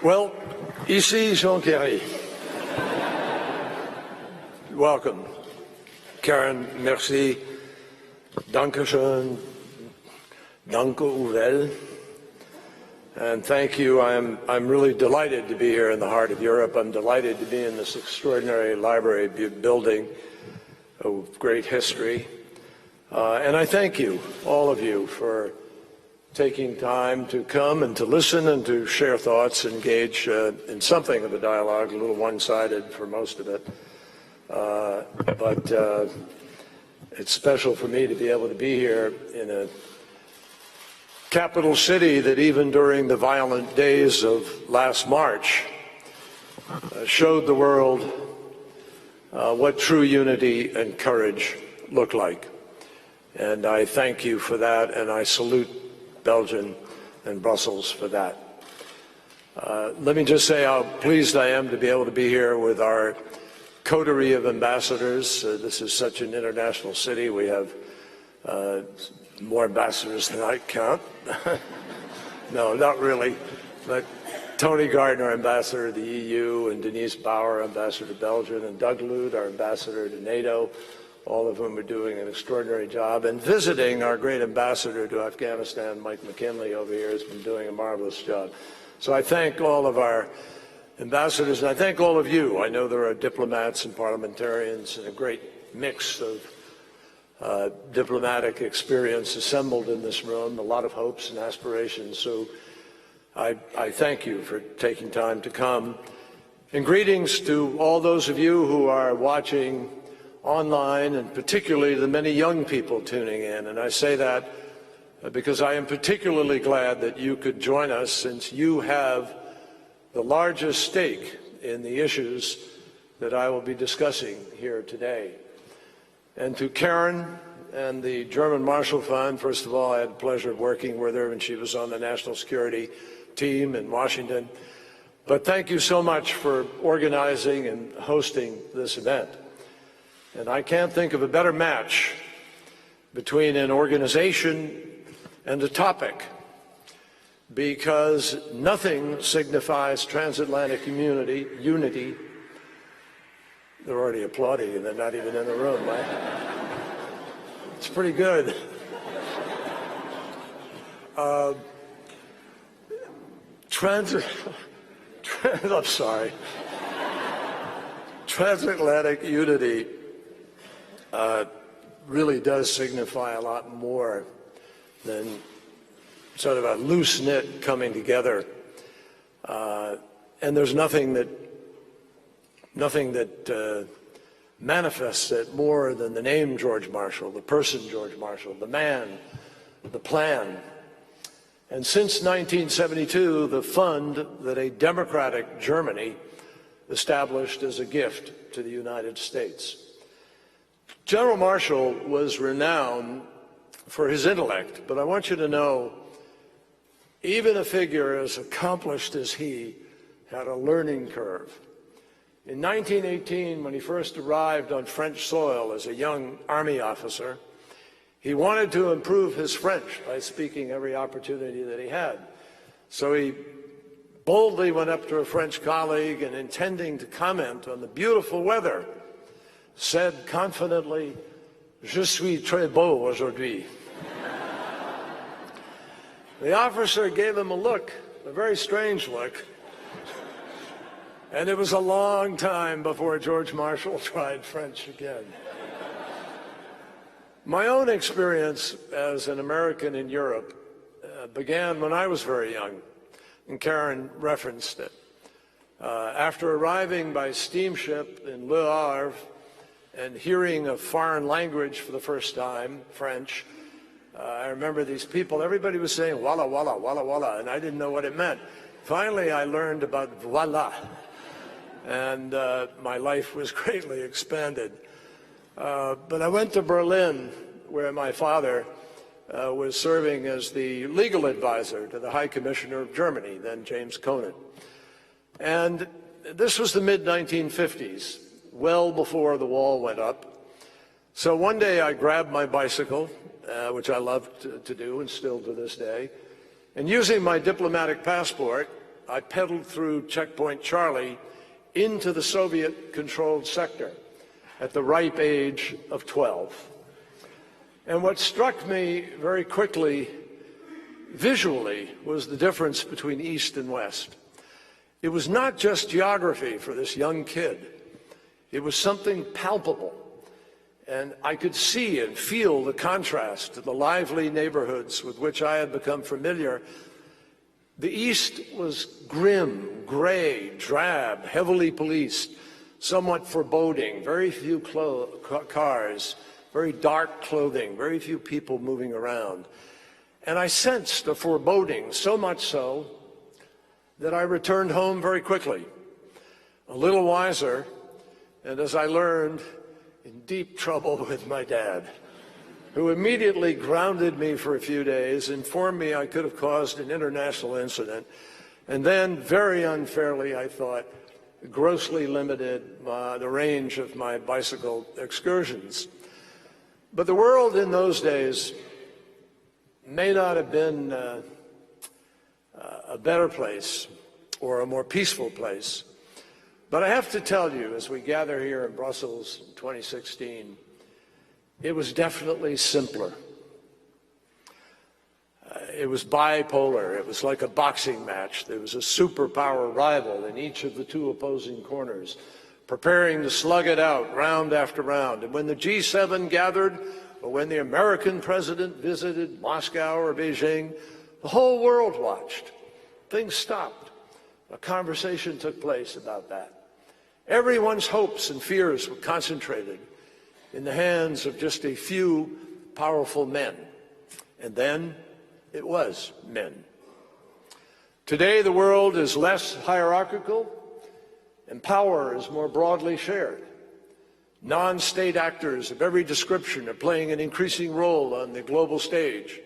Well, ici Jean Kerry. Welcome. Karen, merci. Dankeschön. Danke uvel. And thank you. I'm really delighted to be here in the heart of Europe. I'm delighted to be in this extraordinary library building of great history. And I thank you, all of you, for taking time to come and to listen and to share thoughts, engage in something of a dialogue, a little one-sided for most of it. But it's special for me to be able to be here in a capital city that even during the violent days of last March showed the world what true unity and courage look like. And I thank you for that, and I salute Belgium and Brussels for that. Let me just say how pleased I am to be able to be here with our coterie of ambassadors. This is such an international city. We have more ambassadors than I count. No, not really. But Tony Gardner, ambassador to the EU, and Denise Bauer, ambassador to Belgium, and Doug Lute, our ambassador to NATO, all of whom are doing an extraordinary job. And visiting our great ambassador to Afghanistan, Mike McKinley, over here, has been doing a marvelous job. So I thank all of our ambassadors, and I thank all of you. I know there are diplomats and parliamentarians and a great mix of diplomatic experience assembled in this room, a lot of hopes and aspirations. So I thank you for taking time to come. And greetings to all those of you who are watching online, and particularly the many young people tuning in. And I say that because I am particularly glad that you could join us, since you have the largest stake in the issues that I will be discussing here today. And to Karen and the German Marshall Fund, first of all, I had the pleasure of working with her when she was on the national security team in Washington. But thank you so much for organizing and hosting this event. And I can't think of a better match between an organization and a topic, because nothing signifies transatlantic unity. They're already applauding and they're not even in the room, right? It's pretty good. I'm sorry. Transatlantic unity really does signify a lot more than sort of a loose-knit coming together. And there's nothing that manifests it more than the name George Marshall, the person George Marshall, the man, the plan. And since 1972, the fund that a democratic Germany established as a gift to the United States. General Marshall was renowned for his intellect, but I want you to know, even a figure as accomplished as he had a learning curve. In 1918, when he first arrived on French soil as a young army officer, he wanted to improve his French by speaking every opportunity that he had. So he boldly went up to a French colleague and, intending to comment on the beautiful weather, said confidently, "Je suis très beau aujourd'hui." The officer gave him a look, a very strange look, and it was a long time before George Marshall tried French again. My own experience as an American in Europe began when I was very young, and Karen referenced it. After arriving by steamship in Le Havre and hearing a foreign language for the first time, French, I remember these people, everybody was saying, "Walla, walla, walla, walla," and I didn't know what it meant. Finally, I learned about voila, and my life was greatly expanded. But I went to Berlin, where my father was serving as the legal advisor to the High Commissioner of Germany, then James Conant. And this was the mid-1950s, well before the wall went up. So one day I grabbed my bicycle, which I loved to do and still to this day, and using my diplomatic passport, I pedaled through Checkpoint Charlie into the Soviet-controlled sector at the ripe age of 12. And what struck me very quickly, visually, was the difference between East and West. It was not just geography for this young kid. It was something palpable. And I could see and feel the contrast to the lively neighborhoods with which I had become familiar. The East was grim, gray, drab, heavily policed, somewhat foreboding, very few cars, very dark clothing, very few people moving around. And I sensed a foreboding, so much so that I returned home very quickly, a little wiser, and as I learned, in deep trouble with my dad, who immediately grounded me for a few days, informed me I could have caused an international incident, and then, very unfairly, I thought, grossly limited the range of my bicycle excursions. But the world in those days may not have been a better place or a more peaceful place. But I have to tell you, as we gather here in Brussels in 2016, it was definitely simpler. It was bipolar. It was like a boxing match. There was a superpower rival in each of the two opposing corners, preparing to slug it out round after round. And when the G7 gathered, or when the American president visited Moscow or Beijing, the whole world watched. Things stopped. A conversation took place about that. Everyone's hopes and fears were concentrated in the hands of just a few powerful men. And then it was men. Today, the world is less hierarchical and power is more broadly shared. Non-state actors of every description are playing an increasing role on the global stage.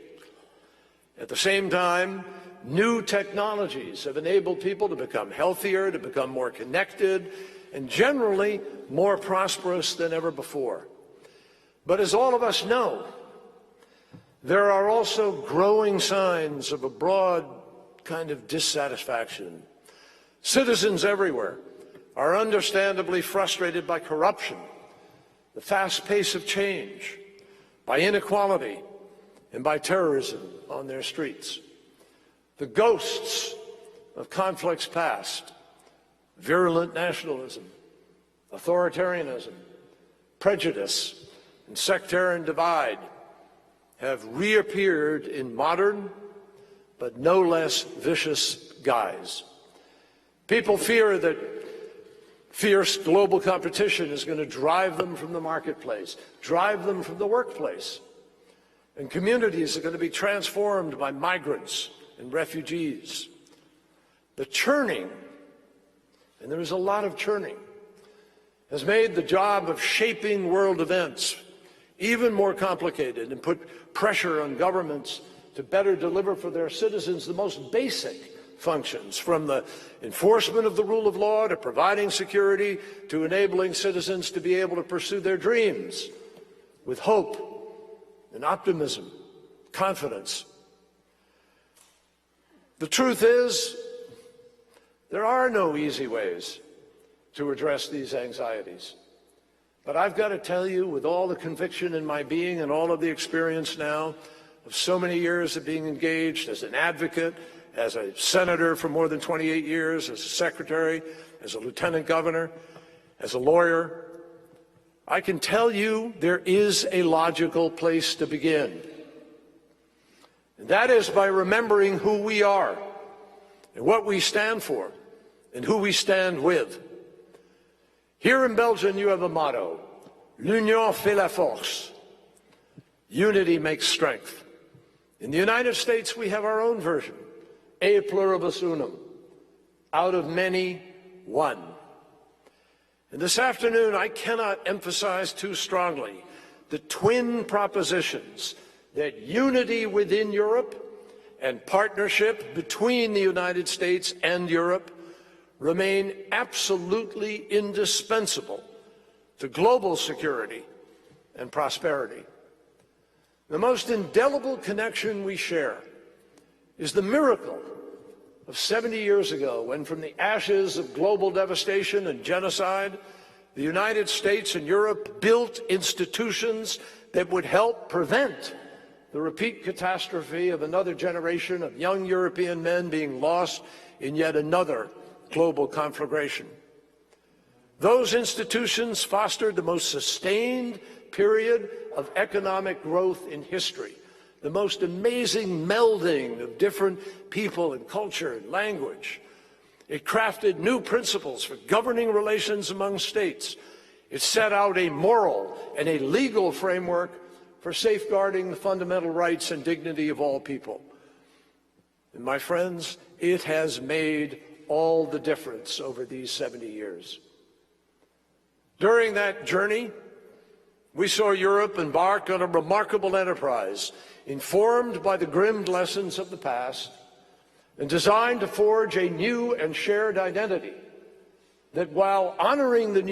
At the same time, new technologies have enabled people to become healthier, to become more connected, and generally more prosperous than ever before. But as all of us know, there are also growing signs of a broad kind of dissatisfaction. Citizens everywhere are understandably frustrated by corruption, the fast pace of change, by inequality, and by terrorism on their streets. The ghosts of conflicts past, virulent nationalism, authoritarianism, prejudice, and sectarian divide have reappeared in modern but no less vicious guise. People fear that fierce global competition is going to drive them from the marketplace, drive them from the workplace, and communities are going to be transformed by migrants and refugees. The churning, and there is a lot of churning, has made the job of shaping world events even more complicated and put pressure on governments to better deliver for their citizens the most basic functions, from the enforcement of the rule of law to providing security to enabling citizens to be able to pursue their dreams with hope and optimism, confidence. The truth is, there are no easy ways to address these anxieties. But I've got to tell you, with all the conviction in my being and all of the experience now of so many years of being engaged as an advocate, as a senator for more than 28 years, as a secretary, as a lieutenant governor, as a lawyer, I can tell you there is a logical place to begin. And that is by remembering who we are and what we stand for and who we stand with. Here in Belgium, you have a motto: l'union fait la force. Unity makes strength. In the United States, we have our own version: e pluribus unum, out of many, one. And this afternoon, I cannot emphasize too strongly the twin propositions that unity within Europe and partnership between the United States and Europe remain absolutely indispensable to global security and prosperity. The most indelible connection we share is the miracle of 70 years ago, when from the ashes of global devastation and genocide, the United States and Europe built institutions that would help prevent the repeat catastrophe of another generation of young European men being lost in yet another global conflagration. Those institutions fostered the most sustained period of economic growth in history, the most amazing melding of different people and culture and language. It crafted new principles for governing relations among states. It set out a moral and a legal framework for safeguarding the fundamental rights and dignity of all people. And my friends, it has made all the difference over these 70 years. During that journey, we saw Europe embark on a remarkable enterprise, informed by the grim lessons of the past and designed to forge a new and shared identity that, while honoring the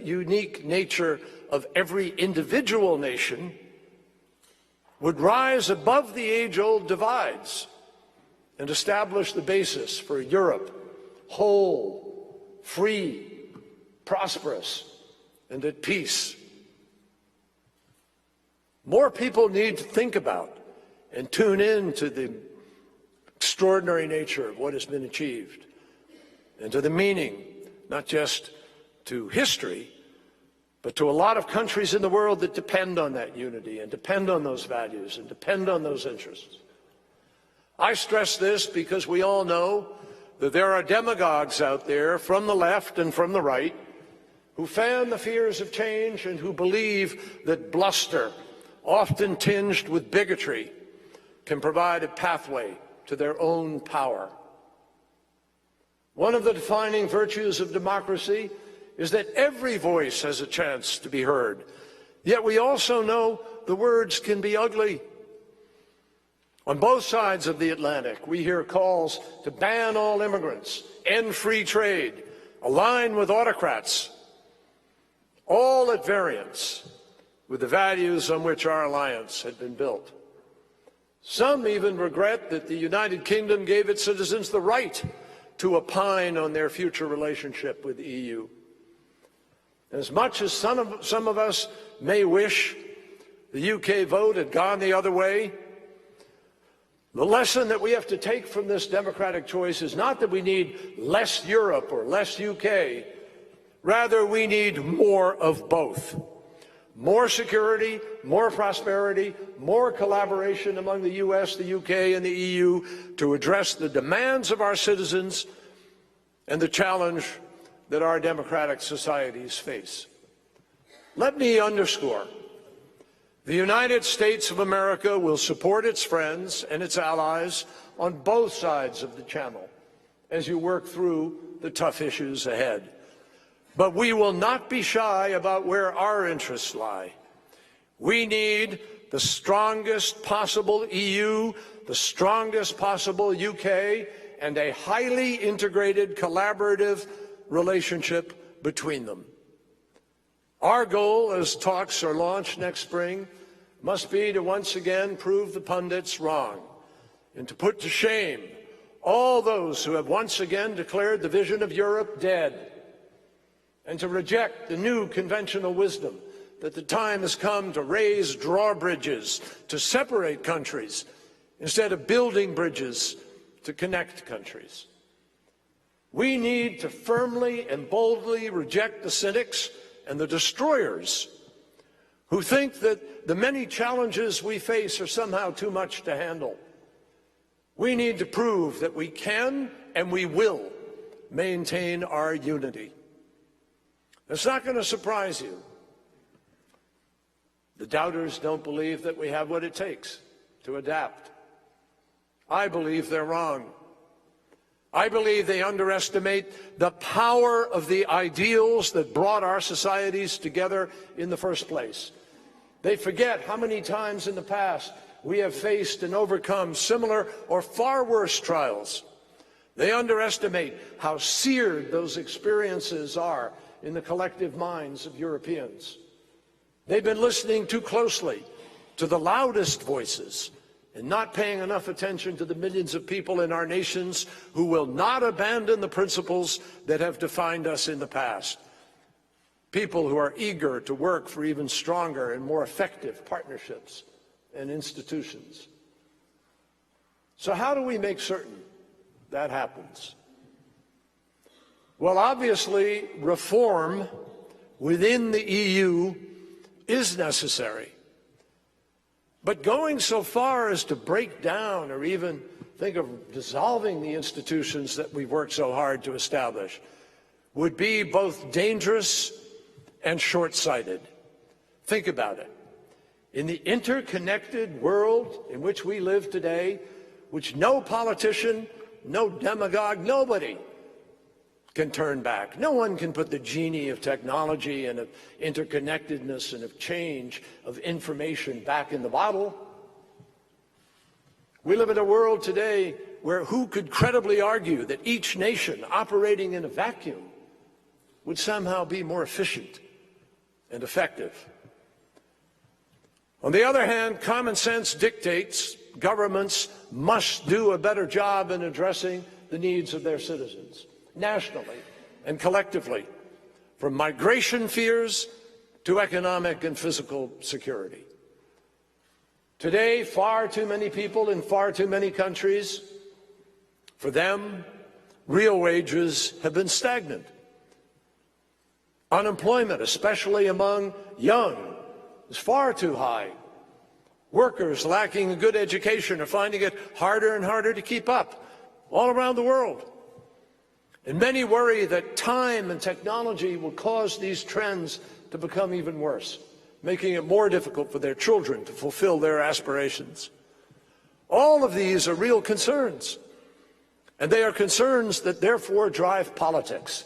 unique nature of every individual nation, would rise above the age-old divides and establish the basis for Europe, whole, free, prosperous, and at peace. More people need to think about and tune in to the extraordinary nature of what has been achieved and to the meaning, not just to history, but to a lot of countries in the world that depend on that unity and depend on those values and depend on those interests. I stress this because we all know that there are demagogues out there from the left and from the right who fan the fears of change and who believe that bluster, often tinged with bigotry, can provide a pathway to their own power. One of the defining virtues of democracy is that every voice has a chance to be heard. Yet we also know the words can be ugly. On both sides of the Atlantic, we hear calls to ban all immigrants, end free trade, align with autocrats, all at variance with the values on which our alliance had been built. Some even regret that the United Kingdom gave its citizens the right to opine on their future relationship with the EU. As much as some of us may wish the UK vote had gone the other way, the lesson that we have to take from this democratic choice is not that we need less Europe or less UK. Rather, we need more of both. More security, more prosperity, more collaboration among the US, the UK, and the EU to address the demands of our citizens and the challenge that our democratic societies face. Let me underscore, the United States of America will support its friends and its allies on both sides of the channel as you work through the tough issues ahead. But we will not be shy about where our interests lie. We need the strongest possible EU, the strongest possible UK, and a highly integrated, collaborative relationship between them. Our goal, as talks are launched next spring, must be to once again prove the pundits wrong and to put to shame all those who have once again declared the vision of Europe dead, and to reject the new conventional wisdom that the time has come to raise drawbridges to separate countries instead of building bridges to connect countries. We need to firmly and boldly reject the cynics and the destroyers who think that the many challenges we face are somehow too much to handle. We need to prove that we can and we will maintain our unity. It's not going to surprise you. The doubters don't believe that we have what it takes to adapt. I believe they're wrong. I believe they underestimate the power of the ideals that brought our societies together in the first place. They forget how many times in the past we have faced and overcome similar or far worse trials. They underestimate how seared those experiences are in the collective minds of Europeans. They've been listening too closely to the loudest voices and not paying enough attention to the millions of people in our nations who will not abandon the principles that have defined us in the past. People who are eager to work for even stronger and more effective partnerships and institutions. So how do we make certain that happens? Well, obviously, reform within the EU is necessary. But going so far as to break down or even think of dissolving the institutions that we've worked so hard to establish would be both dangerous and short-sighted. Think about it. In the interconnected world in which we live today, which no politician, no demagogue, nobody can turn back. No one can put the genie of technology and of interconnectedness and of change, of information back in the bottle. We live in a world today where who could credibly argue that each nation operating in a vacuum would somehow be more efficient and effective? On the other hand, common sense dictates governments must do a better job in addressing the needs of their citizens, nationally and collectively, from migration fears to economic and physical security. Today, far too many people in far too many countries, for them, real wages have been stagnant. Unemployment, especially among young, is far too high. Workers lacking a good education are finding it harder and harder to keep up all around the world. And many worry that time and technology will cause these trends to become even worse, making it more difficult for their children to fulfill their aspirations. All of these are real concerns, and they are concerns that therefore drive politics.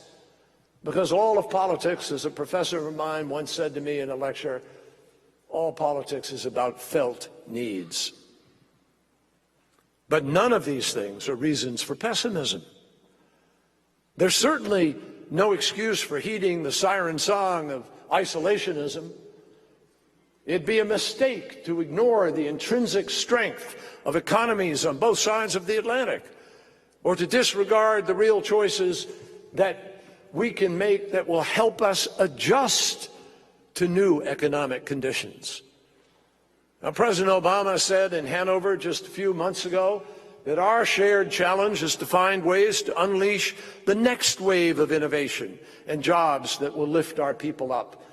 Because all of politics, as a professor of mine once said to me in a lecture, all politics is about felt needs. But none of these things are reasons for pessimism. There's certainly no excuse for heeding the siren song of isolationism. It'd be a mistake to ignore the intrinsic strength of economies on both sides of the Atlantic, or to disregard the real choices that we can make that will help us adjust to new economic conditions. Now, President Obama said in Hanover just a few months ago that our shared challenge is to find ways to unleash the next wave of innovation and jobs that will lift our people up.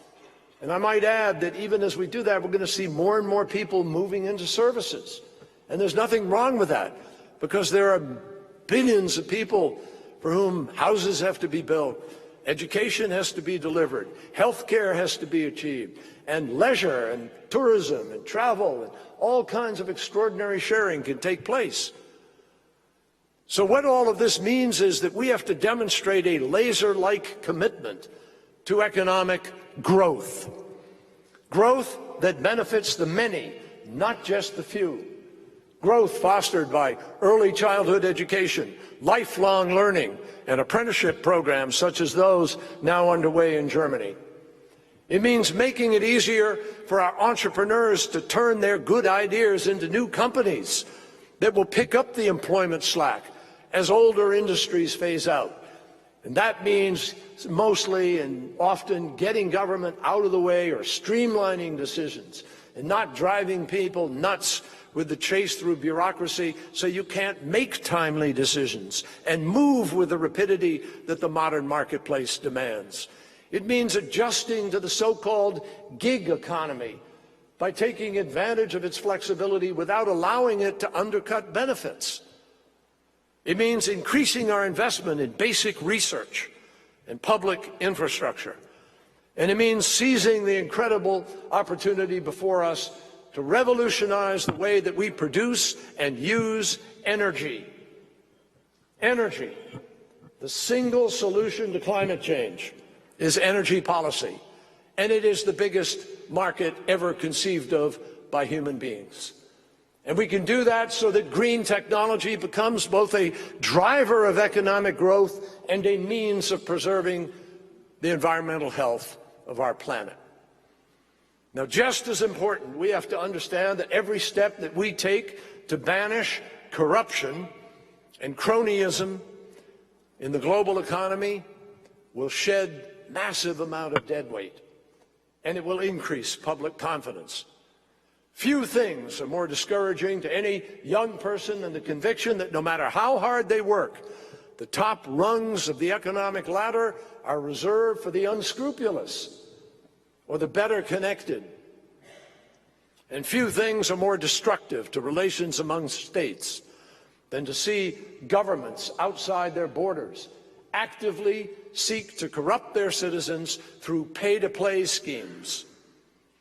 And I might add that even as we do that, we're going to see more and more people moving into services. And there's nothing wrong with that, because there are billions of people for whom houses have to be built, education has to be delivered, health care has to be achieved, and leisure and tourism and travel and all kinds of extraordinary sharing can take place. So what all of this means is that we have to demonstrate a laser-like commitment to economic growth. Growth that benefits the many, not just the few. Growth fostered by early childhood education, lifelong learning, and apprenticeship programs such as those now underway in Germany. It means making it easier for our entrepreneurs to turn their good ideas into new companies that will pick up the employment slack as older industries phase out. And that means mostly and often getting government out of the way or streamlining decisions and not driving people nuts with the chase through bureaucracy so you can't make timely decisions and move with the rapidity that the modern marketplace demands. It means adjusting to the so-called gig economy by taking advantage of its flexibility without allowing it to undercut benefits. It means increasing our investment in basic research and public infrastructure. And it means seizing the incredible opportunity before us to revolutionize the way that we produce and use energy. Energy. The single solution to climate change is energy policy, and it is the biggest market ever conceived of by human beings. And we can do that so that green technology becomes both a driver of economic growth and a means of preserving the environmental health of our planet. Now, just as important, we have to understand that every step that we take to banish corruption and cronyism in the global economy will shed massive amount of dead weight, and it will increase public confidence. Few things are more discouraging to any young person than the conviction that no matter how hard they work, the top rungs of the economic ladder are reserved for the unscrupulous or the better connected. And few things are more destructive to relations among states than to see governments outside their borders actively seek to corrupt their citizens through pay-to-play schemes,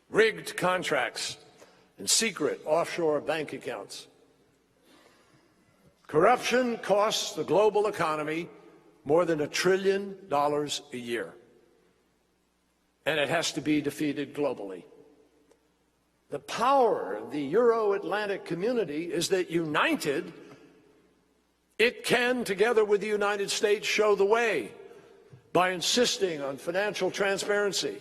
rigged contracts, and secret offshore bank accounts. Corruption costs the global economy more than $1 trillion a year, and it has to be defeated globally. The power of the Euro-Atlantic community is that united, it can, together with the United States, show the way by insisting on financial transparency,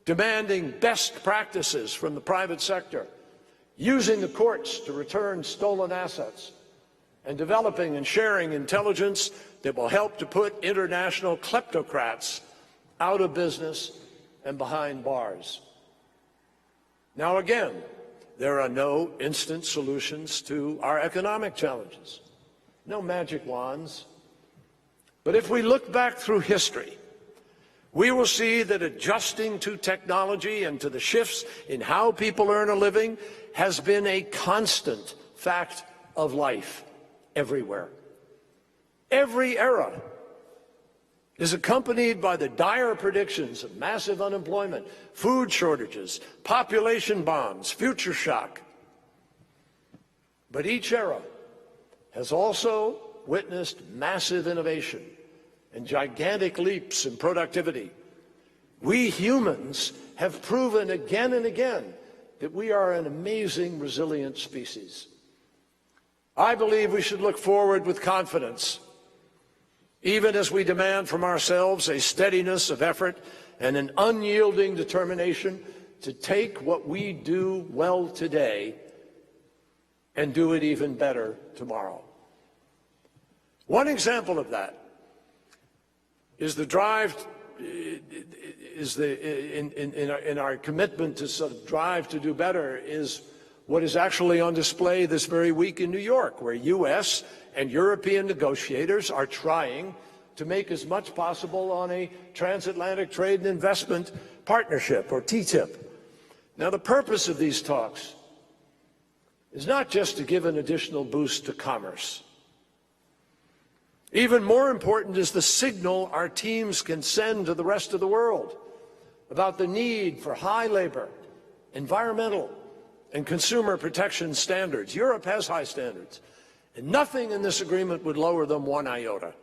demanding best practices from the private sector, using the courts to return stolen assets, and developing and sharing intelligence that will help to put international kleptocrats out of business and behind bars. Now again, there are no instant solutions to our economic challenges, no magic wands. But if we look back through history, we will see that adjusting to technology and to the shifts in how people earn a living has been a constant fact of life everywhere. Every era is accompanied by the dire predictions of massive unemployment, food shortages, population bombs, future shock. But each era has also witnessed massive innovation and gigantic leaps in productivity. We humans have proven again and again that we are an amazing, resilient species. I believe we should look forward with confidence, even as we demand from ourselves a steadiness of effort and an unyielding determination to take what we do well today and do it even better tomorrow. One example of that is the drive, in our commitment to sort of drive to do better is what is actually on display this very week in New York, where U.S. and European negotiators are trying to make as much possible on a transatlantic trade and investment partnership, or TTIP. Now, the purpose of these talks is not just to give an additional boost to commerce. Even more important is the signal our teams can send to the rest of the world about the need for high labor, environmental, and consumer protection standards. Europe has high standards, and nothing in this agreement would lower them one iota.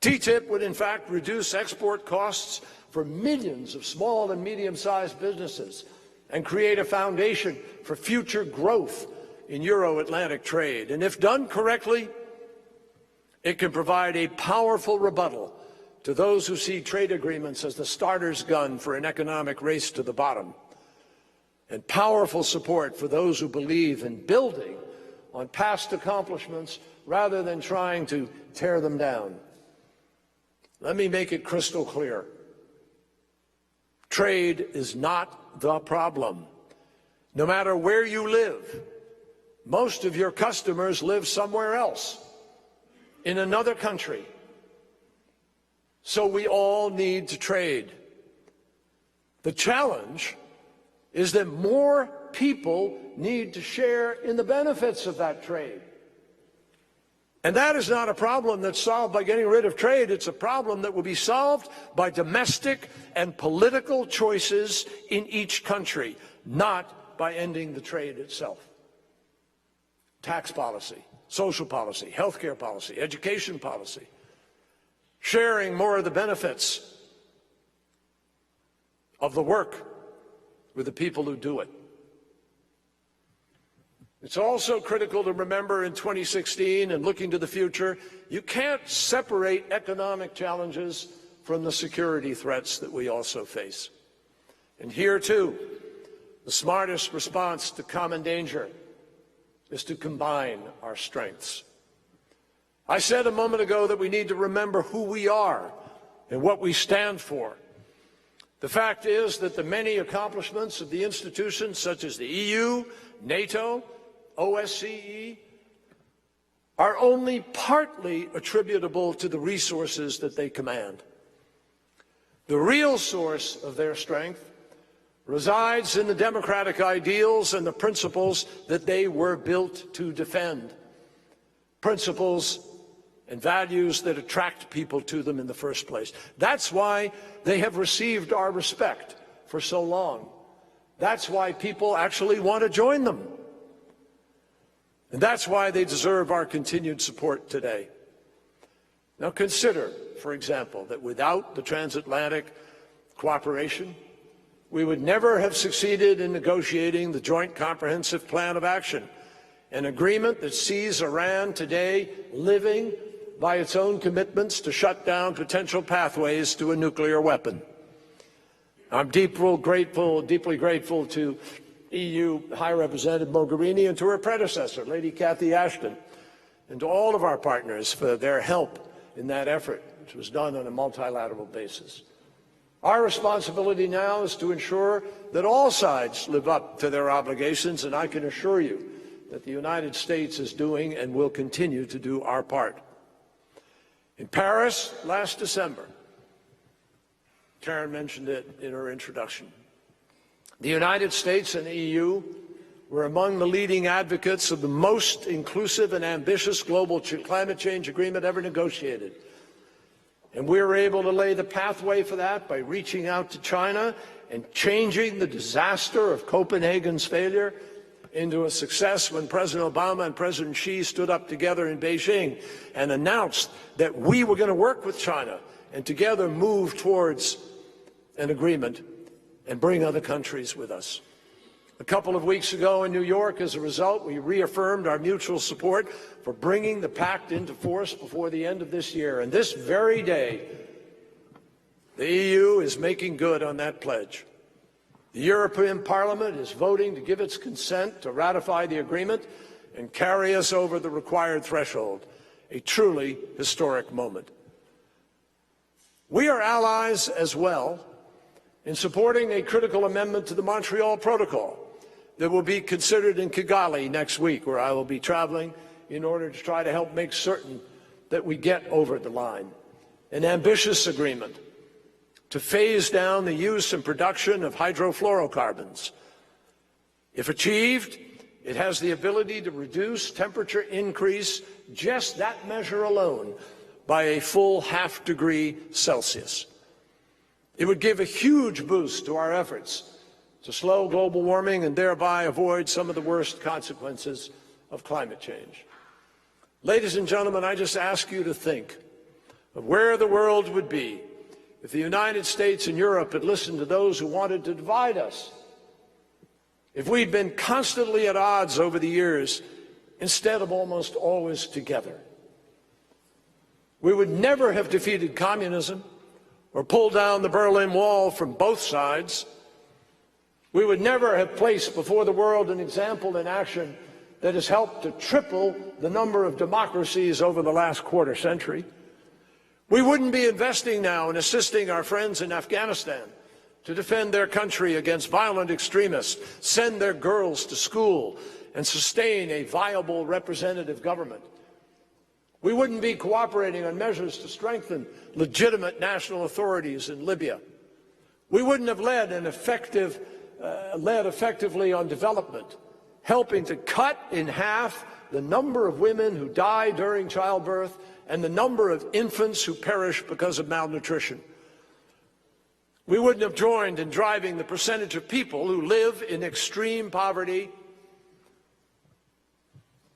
TTIP would in fact reduce export costs for millions of small and medium-sized businesses and create a foundation for future growth in Euro-Atlantic trade. And if done correctly, it can provide a powerful rebuttal to those who see trade agreements as the starter's gun for an economic race to the bottom, and powerful support for those who believe in building on past accomplishments rather than trying to tear them down. Let me make it crystal clear. Trade is not the problem. No matter where you live, most of your customers live somewhere else, in another country. So we all need to trade. The challenge is that more people need to share in the benefits of that trade. And that is not a problem that's solved by getting rid of trade. It's a problem that will be solved by domestic and political choices in each country, not by ending the trade itself. Tax policy, social policy, healthcare policy, education policy, sharing more of the benefits of the work with the people who do it. It's also critical to remember in 2016 and looking to the future, you can't separate economic challenges from the security threats that we also face. And here, too, the smartest response to common danger is to combine our strengths. I said a moment ago that we need to remember who we are and what we stand for. The fact is that the many accomplishments of the institutions such as the EU, NATO, OSCE are only partly attributable to the resources that they command. The real source of their strength resides in the democratic ideals and the principles that they were built to defend, principles and values that attract people to them in the first place. That's why they have received our respect for so long. That's why people actually want to join them. And that's why they deserve our continued support today. Now consider, for example, that without the transatlantic cooperation, we would never have succeeded in negotiating the Joint Comprehensive Plan of Action, an agreement that sees Iran today living by its own commitments to shut down potential pathways to a nuclear weapon. I'm deeply grateful to EU High Representative Mogherini and to her predecessor, Lady Cathy Ashton, and to all of our partners for their help in that effort, which was done on a multilateral basis. Our responsibility now is to ensure that all sides live up to their obligations, and I can assure you that the United States is doing and will continue to do our part. In Paris last December, Karen mentioned it in her introduction, the United States and the EU were among the leading advocates of the most inclusive and ambitious global climate change agreement ever negotiated. And we were able to lay the pathway for that by reaching out to China and changing the disaster of Copenhagen's failure into a success when President Obama and President Xi stood up together in Beijing and announced that we were going to work with China and together move towards an agreement and bring other countries with us. A couple of weeks ago in New York, as a result, we reaffirmed our mutual support for bringing the pact into force before the end of this year. And this very day, the EU is making good on that pledge. The European Parliament is voting to give its consent to ratify the agreement and carry us over the required threshold, a truly historic moment. We are allies as well in supporting a critical amendment to the Montreal Protocol that will be considered in Kigali next week, where I will be traveling in order to try to help make certain that we get over the line. An ambitious agreement to phase down the use and production of hydrofluorocarbons. If achieved, it has the ability to reduce temperature increase, just that measure alone, by a full ½ degree Celsius. It would give a huge boost to our efforts to slow global warming and thereby avoid some of the worst consequences of climate change. Ladies and gentlemen, I just ask you to think of where the world would be if the United States and Europe had listened to those who wanted to divide us, if we'd been constantly at odds over the years instead of almost always together. We would never have defeated communism or pulled down the Berlin Wall from both sides. We would never have placed before the world an example in action that has helped to triple the number of democracies over the last quarter century. We wouldn't be investing now in assisting our friends in Afghanistan to defend their country against violent extremists, send their girls to school, and sustain a viable representative government. We wouldn't be cooperating on measures to strengthen legitimate national authorities in Libya. We wouldn't have led effectively on development, helping to cut in half the number of women who die during childbirth and the number of infants who perish because of malnutrition. We wouldn't have joined in driving the percentage of people who live in extreme poverty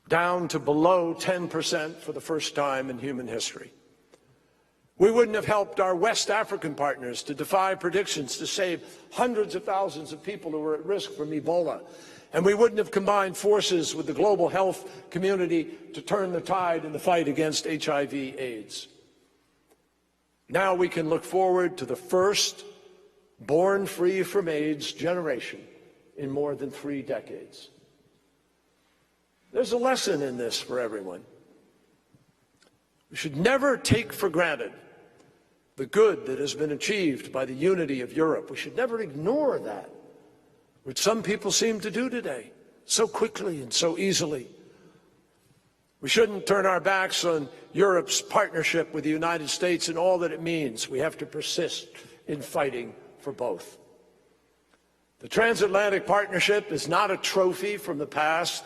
down to below 10% for the first time in human history. We wouldn't have helped our West African partners to defy predictions to save hundreds of thousands of people who were at risk from Ebola. And we wouldn't have combined forces with the global health community to turn the tide in the fight against HIV/AIDS. Now we can look forward to the first born free from AIDS generation in more than 3 decades. There's a lesson in this for everyone. We should never take for granted the good that has been achieved by the unity of Europe. We should never ignore that, which some people seem to do today, so quickly and so easily. We shouldn't turn our backs on Europe's partnership with the United States and all that it means. We have to persist in fighting for both. The transatlantic partnership is not a trophy from the past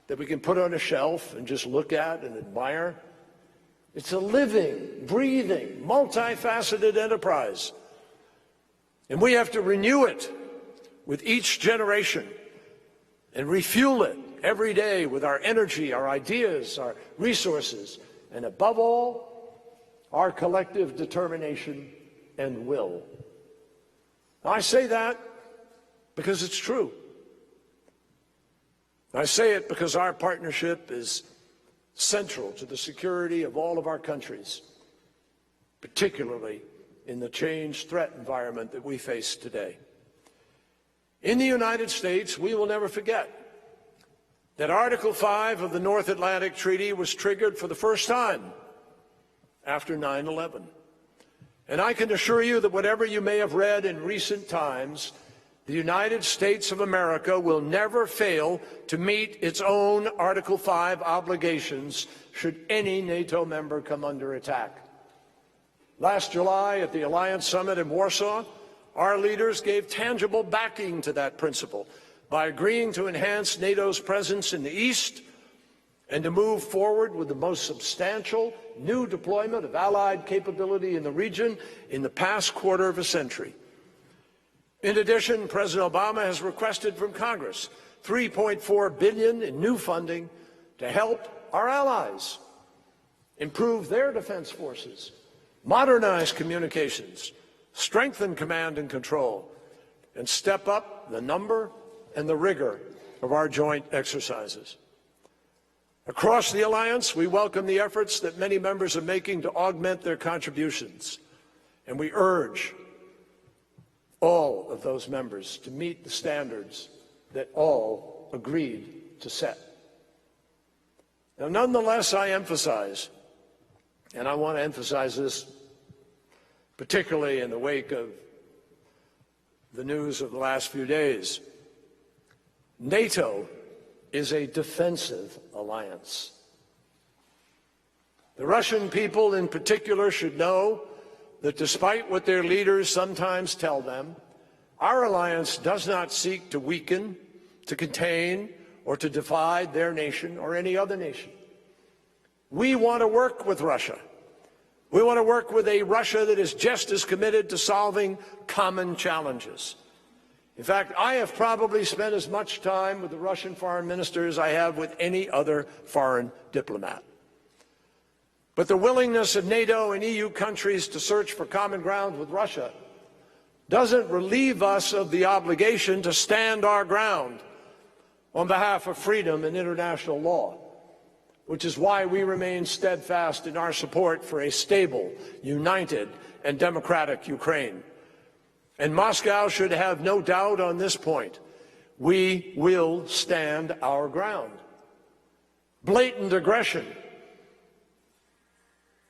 that we can put on a shelf and just look at and admire. It's a living, breathing, multifaceted enterprise. And we have to renew it with each generation and refuel it every day with our energy, our ideas, our resources, and above all, our collective determination and will. I say that because it's true. I say it because our partnership is central to the security of all of our countries, particularly in the changed threat environment that we face today. In the United States, we will never forget that Article 5 of the North Atlantic Treaty was triggered for the first time after 9/11. And I can assure you that whatever you may have read in recent times, the United States of America will never fail to meet its own Article 5 obligations should any NATO member come under attack. Last July at the Alliance Summit in Warsaw, our leaders gave tangible backing to that principle by agreeing to enhance NATO's presence in the East and to move forward with the most substantial new deployment of allied capability in the region in the past quarter of a century. In addition, President Obama has requested from Congress $3.4 billion in new funding to help our allies improve their defense forces, modernize communications, strengthen command and control, and step up the number and the rigor of our joint exercises. Across the alliance, we welcome the efforts that many members are making to augment their contributions, and we urge all of those members to meet the standards that all agreed to set. Now, nonetheless, I emphasize, and I want to emphasize this particularly in the wake of the news of the last few days, NATO is a defensive alliance. The Russian people in particular should know that despite what their leaders sometimes tell them, our alliance does not seek to weaken, to contain, or to divide their nation or any other nation. We want to work with Russia. We want to work with a Russia that is just as committed to solving common challenges. In fact, I have probably spent as much time with the Russian foreign minister as I have with any other foreign diplomat. But the willingness of NATO and EU countries to search for common ground with Russia doesn't relieve us of the obligation to stand our ground on behalf of freedom and international law, which is why we remain steadfast in our support for a stable, united, and democratic Ukraine. And Moscow should have no doubt on this point. We will stand our ground. Blatant aggression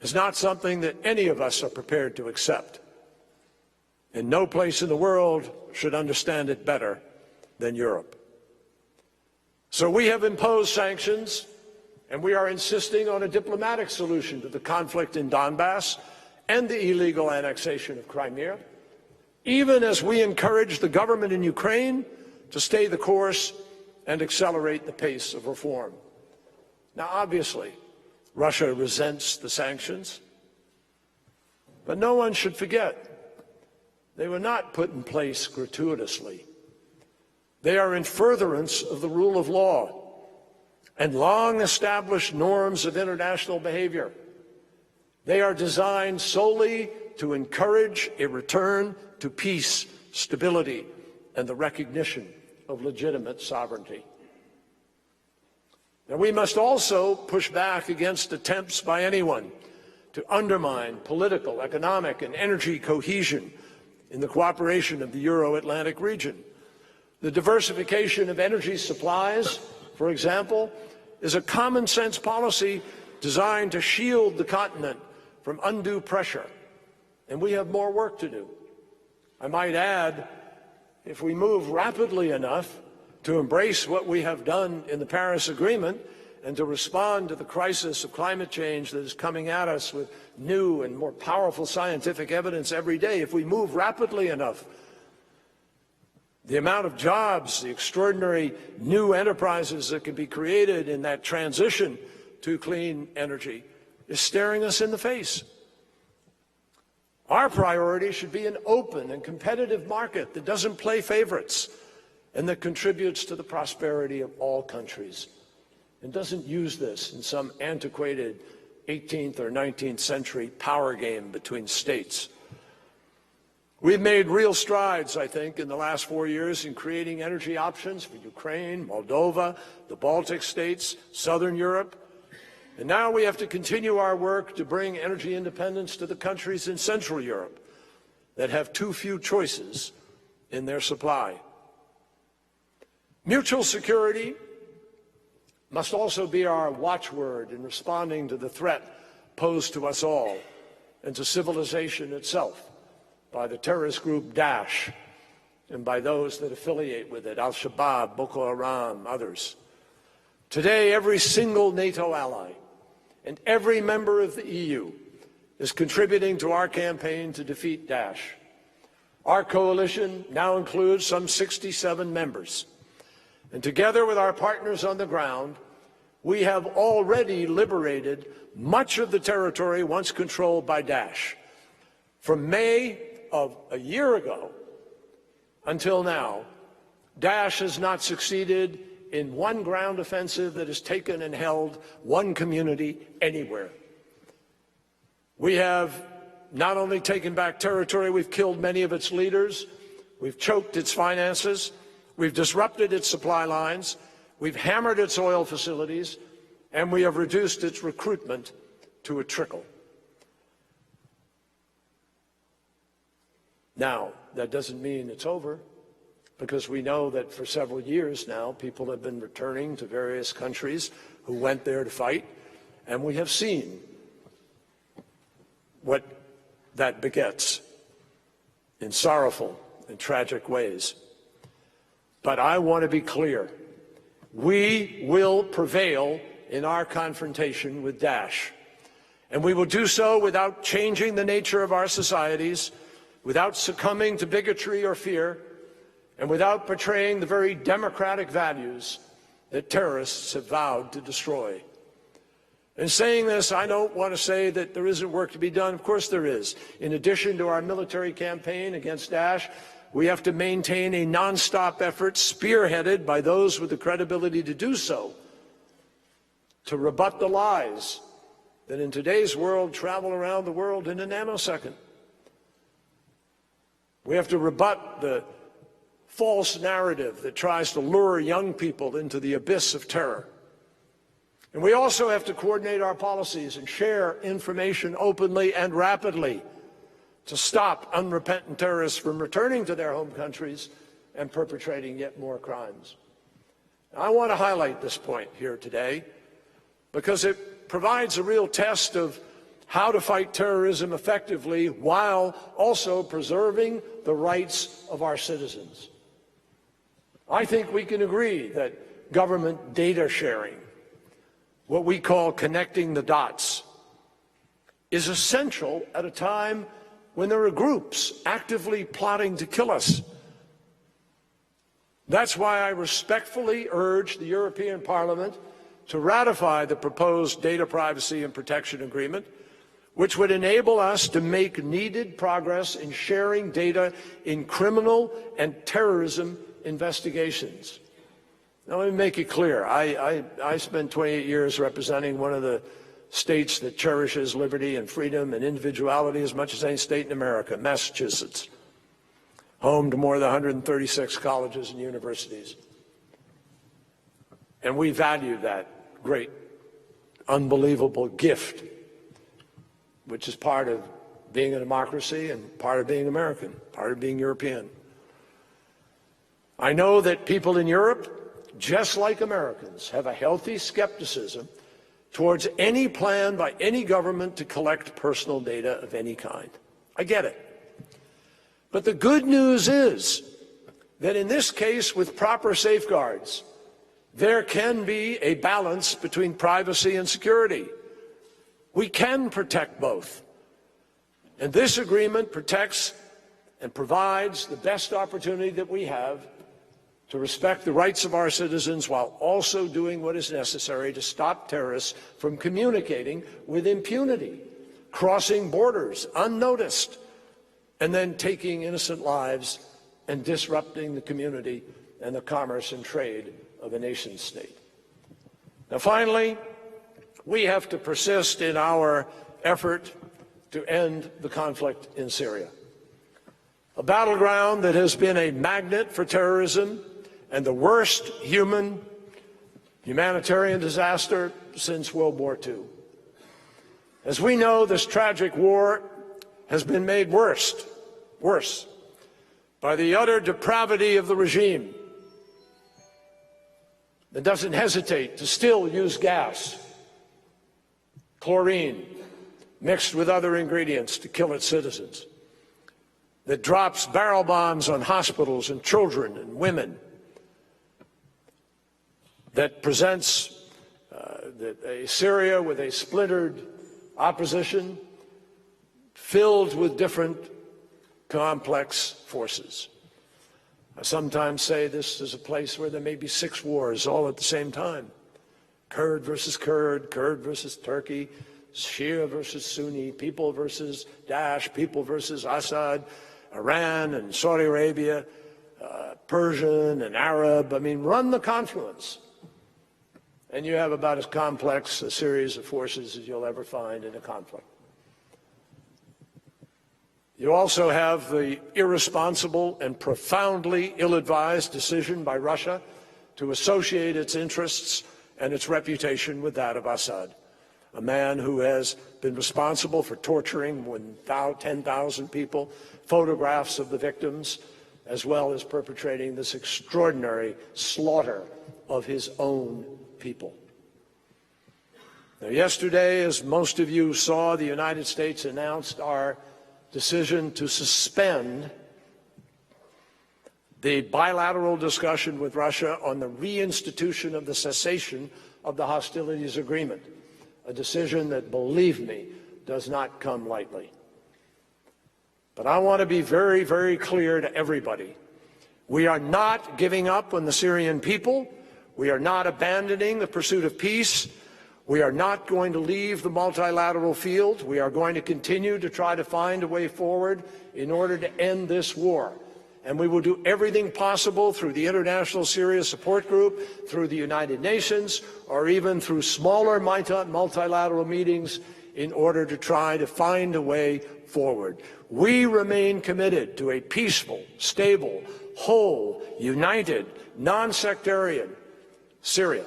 is not something that any of us are prepared to accept. And no place in the world should understand it better than Europe. So we have imposed sanctions, and we are insisting on a diplomatic solution to the conflict in Donbass and the illegal annexation of Crimea, even as we encourage the government in Ukraine to stay the course and accelerate the pace of reform. Now, obviously, Russia resents the sanctions, but no one should forget they were not put in place gratuitously. They are in furtherance of the rule of law and long-established norms of international behavior. They are designed solely to encourage a return to peace, stability, and the recognition of legitimate sovereignty. Now, we must also push back against attempts by anyone to undermine political, economic, and energy cohesion in the cooperation of the Euro-Atlantic region. The diversification of energy supplies, for example, is a common-sense policy designed to shield the continent from undue pressure, and we have more work to do. I might add, if we move rapidly enough to embrace what we have done in the Paris Agreement and to respond to the crisis of climate change that is coming at us with new and more powerful scientific evidence every day, if we move rapidly enough, the amount of jobs, the extraordinary new enterprises that can be created in that transition to clean energy is staring us in the face. Our priority should be an open and competitive market that doesn't play favorites and that contributes to the prosperity of all countries and doesn't use this in some antiquated 18th or 19th century power game between states. We've made real strides, I think, in the last 4 years in creating energy options for Ukraine, Moldova, the Baltic states, Southern Europe. And now we have to continue our work to bring energy independence to the countries in Central Europe that have too few choices in their supply. Mutual security must also be our watchword in responding to the threat posed to us all and to civilization itself by the terrorist group Daesh and by those that affiliate with it, Al-Shabaab, Boko Haram, others. Today, every single NATO ally and every member of the EU is contributing to our campaign to defeat Daesh. Our coalition now includes some 67 members. And together with our partners on the ground, we have already liberated much of the territory once controlled by Daesh. From May of a year ago until now, Daesh has not succeeded in one ground offensive that has taken and held one community anywhere. We have not only taken back territory, we've killed many of its leaders, we've choked its finances, we've disrupted its supply lines, we've hammered its oil facilities, and we have reduced its recruitment to a trickle. Now, that doesn't mean it's over, because we know that for several years now, people have been returning to various countries who went there to fight, and we have seen what that begets in sorrowful and tragic ways. But I want to be clear. We will prevail in our confrontation with Daesh, and we will do so without changing the nature of our societies, without succumbing to bigotry or fear, and without betraying the very democratic values that terrorists have vowed to destroy. In saying this, I don't want to say that there isn't work to be done. Of course there is. In addition to our military campaign against Daesh, we have to maintain a nonstop effort spearheaded by those with the credibility to do so, to rebut the lies that in today's world travel around the world in a nanosecond. We have to rebut the false narrative that tries to lure young people into the abyss of terror. And we also have to coordinate our policies and share information openly and rapidly to stop unrepentant terrorists from returning to their home countries and perpetrating yet more crimes. I want to highlight this point here today because it provides a real test of how to fight terrorism effectively while also preserving the rights of our citizens. I think we can agree that government data sharing, what we call connecting the dots, is essential at a time when there are groups actively plotting to kill us. That's why I respectfully urge the European Parliament to ratify the proposed Data Privacy and Protection Agreement, which would enable us to make needed progress in sharing data in criminal and terrorism investigations. Now, let me make it clear. I spent 28 years representing one of the states that cherishes liberty and freedom and individuality as much as any state in America, Massachusetts, home to more than 136 colleges and universities. And we value that great, unbelievable gift, which is part of being a democracy and part of being American, part of being European. I know that people in Europe, just like Americans, have a healthy skepticism towards any plan by any government to collect personal data of any kind. I get it. But the good news is that in this case, with proper safeguards, there can be a balance between privacy and security. We can protect both. And this agreement protects and provides the best opportunity that we have to respect the rights of our citizens while also doing what is necessary to stop terrorists from communicating with impunity, crossing borders unnoticed, and then taking innocent lives and disrupting the community and the commerce and trade of a nation state. Now, finally, we have to persist in our effort to end the conflict in Syria, a battleground that has been a magnet for terrorism and the worst humanitarian disaster since World War II. As we know, this tragic war has been made worse by the utter depravity of the regime that doesn't hesitate to still use gas, chlorine, mixed with other ingredients to kill its citizens, that drops barrel bombs on hospitals and children and women, that presents a Syria with a splintered opposition filled with different complex forces. I sometimes say this is a place where there may be 6 wars all at the same time. Kurd versus Kurd, Kurd versus Turkey, Shia versus Sunni, people versus Daesh, people versus Assad, Iran and Saudi Arabia, Persian and Arab. I mean, run the confluence. And you have about as complex a series of forces as you'll ever find in a conflict. You also have the irresponsible and profoundly ill-advised decision by Russia to associate its interests and its reputation with that of Assad, a man who has been responsible for torturing 10,000 people, photographs of the victims, as well as perpetrating this extraordinary slaughter of his own people. Now, yesterday, as most of you saw, the United States announced our decision to suspend the bilateral discussion with Russia on the reinstitution of the cessation of the hostilities agreement, a decision that, believe me, does not come lightly. But I want to be very, very clear to everybody. We are not giving up on the Syrian people. We are not abandoning the pursuit of peace. We are not going to leave the multilateral field. We are going to continue to try to find a way forward in order to end this war. And we will do everything possible through the International Syria Support Group, through the United Nations, or even through smaller multilateral meetings in order to try to find a way forward. We remain committed to a peaceful, stable, whole, united, non-sectarian Syria.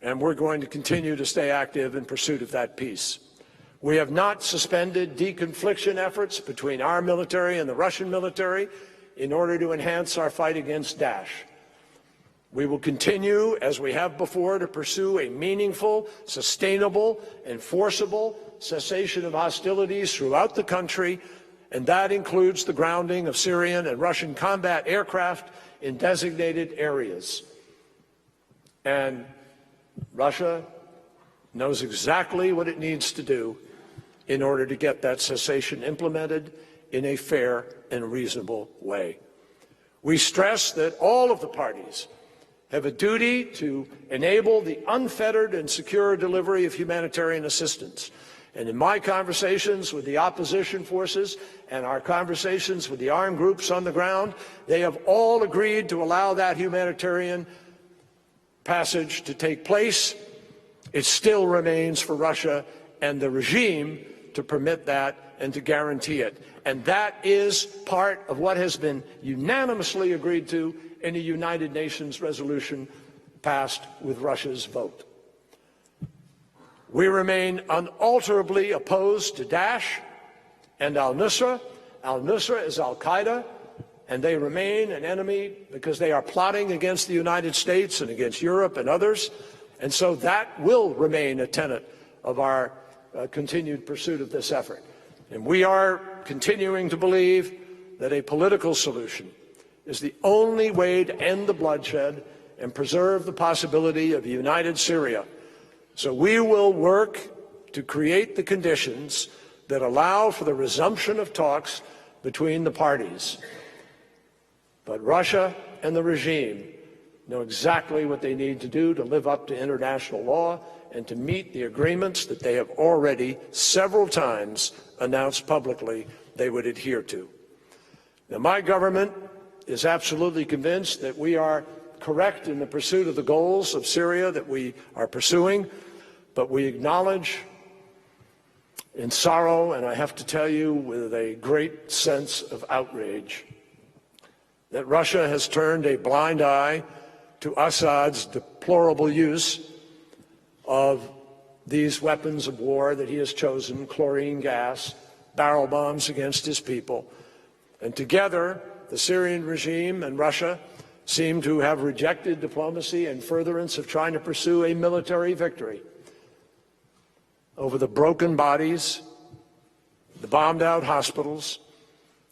And we're going to continue to stay active in pursuit of that peace. We have not suspended deconfliction efforts between our military and the Russian military in order to enhance our fight against Daesh. We will continue, as we have before, to pursue a meaningful, sustainable, and forcible cessation of hostilities throughout the country, and that includes the grounding of Syrian and Russian combat aircraft in designated areas. And Russia knows exactly what it needs to do in order to get that cessation implemented in a fair and reasonable way. We stress that all of the parties have a duty to enable the unfettered and secure delivery of humanitarian assistance. And in my conversations with the opposition forces and our conversations with the armed groups on the ground, they have all agreed to allow that humanitarian passage to take place. It still remains for Russia and the regime to permit that and to guarantee it. And that is part of what has been unanimously agreed to in a United Nations resolution passed with Russia's vote. We remain unalterably opposed to Daesh and al-Nusra. Al-Nusra is al-Qaeda, and they remain an enemy because they are plotting against the United States and against Europe and others. And so that will remain a tenet of our continued pursuit of this effort. And we are continuing to believe that a political solution is the only way to end the bloodshed and preserve the possibility of a united Syria. So we will work to create the conditions that allow for the resumption of talks between the parties. But Russia and the regime know exactly what they need to do to live up to international law and to meet the agreements that they have already several times announced publicly they would adhere to. Now, my government is absolutely convinced that we are correct in the pursuit of the goals of Syria that we are pursuing, but we acknowledge in sorrow, and I have to tell you with a great sense of outrage, that Russia has turned a blind eye to Assad's deplorable use of these weapons of war that he has chosen, chlorine gas, barrel bombs against his people. And together, the Syrian regime and Russia seem to have rejected diplomacy in furtherance of trying to pursue a military victory over the broken bodies, the bombed-out hospitals,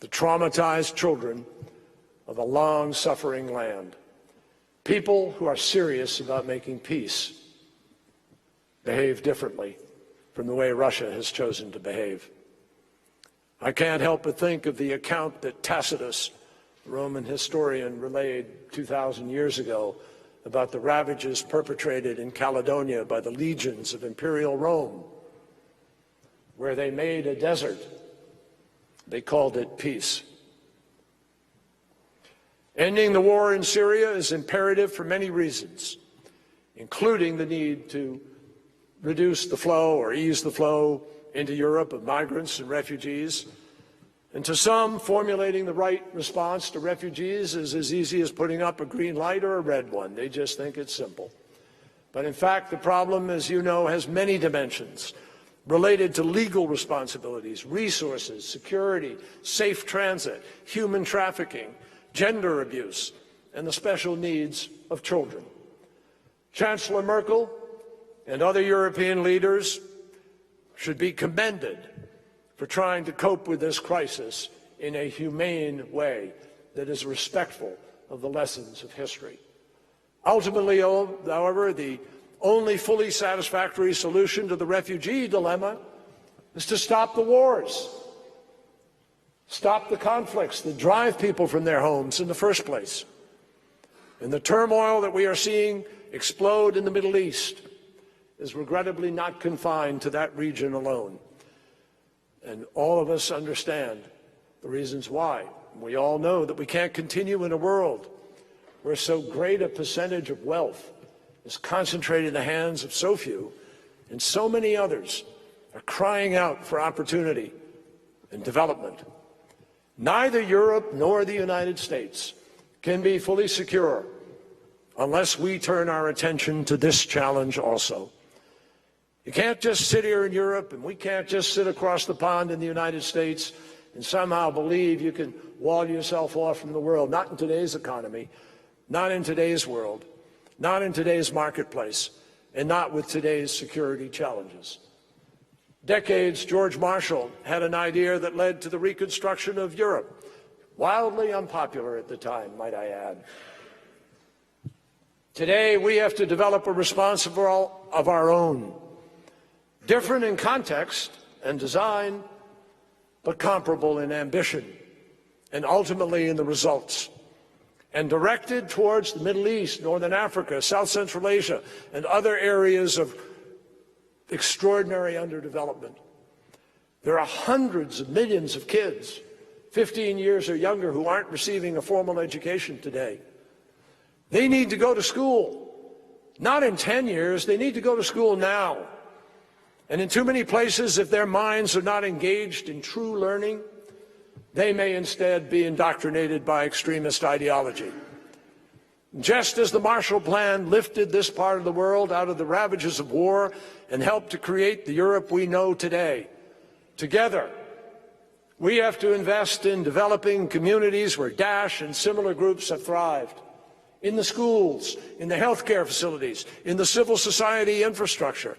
the traumatized children of a long-suffering land. People who are serious about making peace behave differently from the way Russia has chosen to behave. I can't help but think of the account that Tacitus, the Roman historian, relayed 2,000 years ago about the ravages perpetrated in Caledonia by the legions of imperial Rome, where they made a desert. They called it peace. Ending the war in Syria is imperative for many reasons, including the need to reduce the flow or ease the flow into Europe of migrants and refugees. And to some, formulating the right response to refugees is as easy as putting up a green light or a red one. They just think it's simple. But in fact, the problem, as you know, has many dimensions related to legal responsibilities, resources, security, safe transit, human trafficking, gender abuse, and the special needs of children. Chancellor Merkel and other European leaders should be commended for trying to cope with this crisis in a humane way that is respectful of the lessons of history. Ultimately, however, the only fully satisfactory solution to the refugee dilemma is to stop the wars, stop the conflicts that drive people from their homes in the first place. And the turmoil that we are seeing explode in the Middle East is regrettably not confined to that region alone. And all of us understand the reasons why. We all know that we can't continue in a world where so great a percentage of wealth is concentrated in the hands of so few, and so many others are crying out for opportunity and development. Neither Europe nor the United States can be fully secure unless we turn our attention to this challenge also. You can't just sit here in Europe, and we can't just sit across the pond in the United States and somehow believe you can wall yourself off from the world. Not in today's economy, not in today's world, not in today's marketplace, and not with today's security challenges. Decades, George Marshall had an idea that led to the reconstruction of Europe, wildly unpopular at the time, might I add. Today, we have to develop a response of our own, different in context and design, but comparable in ambition and ultimately in the results, and directed towards the Middle East, Northern Africa, South Central Asia, and other areas of extraordinary underdevelopment. There are hundreds of millions of kids, 15 years or younger, who aren't receiving a formal education today. They need to go to school, not in 10 years, they need to go to school now. And in too many places, if their minds are not engaged in true learning, they may instead be indoctrinated by extremist ideology. Just as the Marshall Plan lifted this part of the world out of the ravages of war and helped to create the Europe we know today, together We have to invest in developing communities where Daesh and similar groups have thrived, in the schools, in the healthcare facilities, in the civil society infrastructure,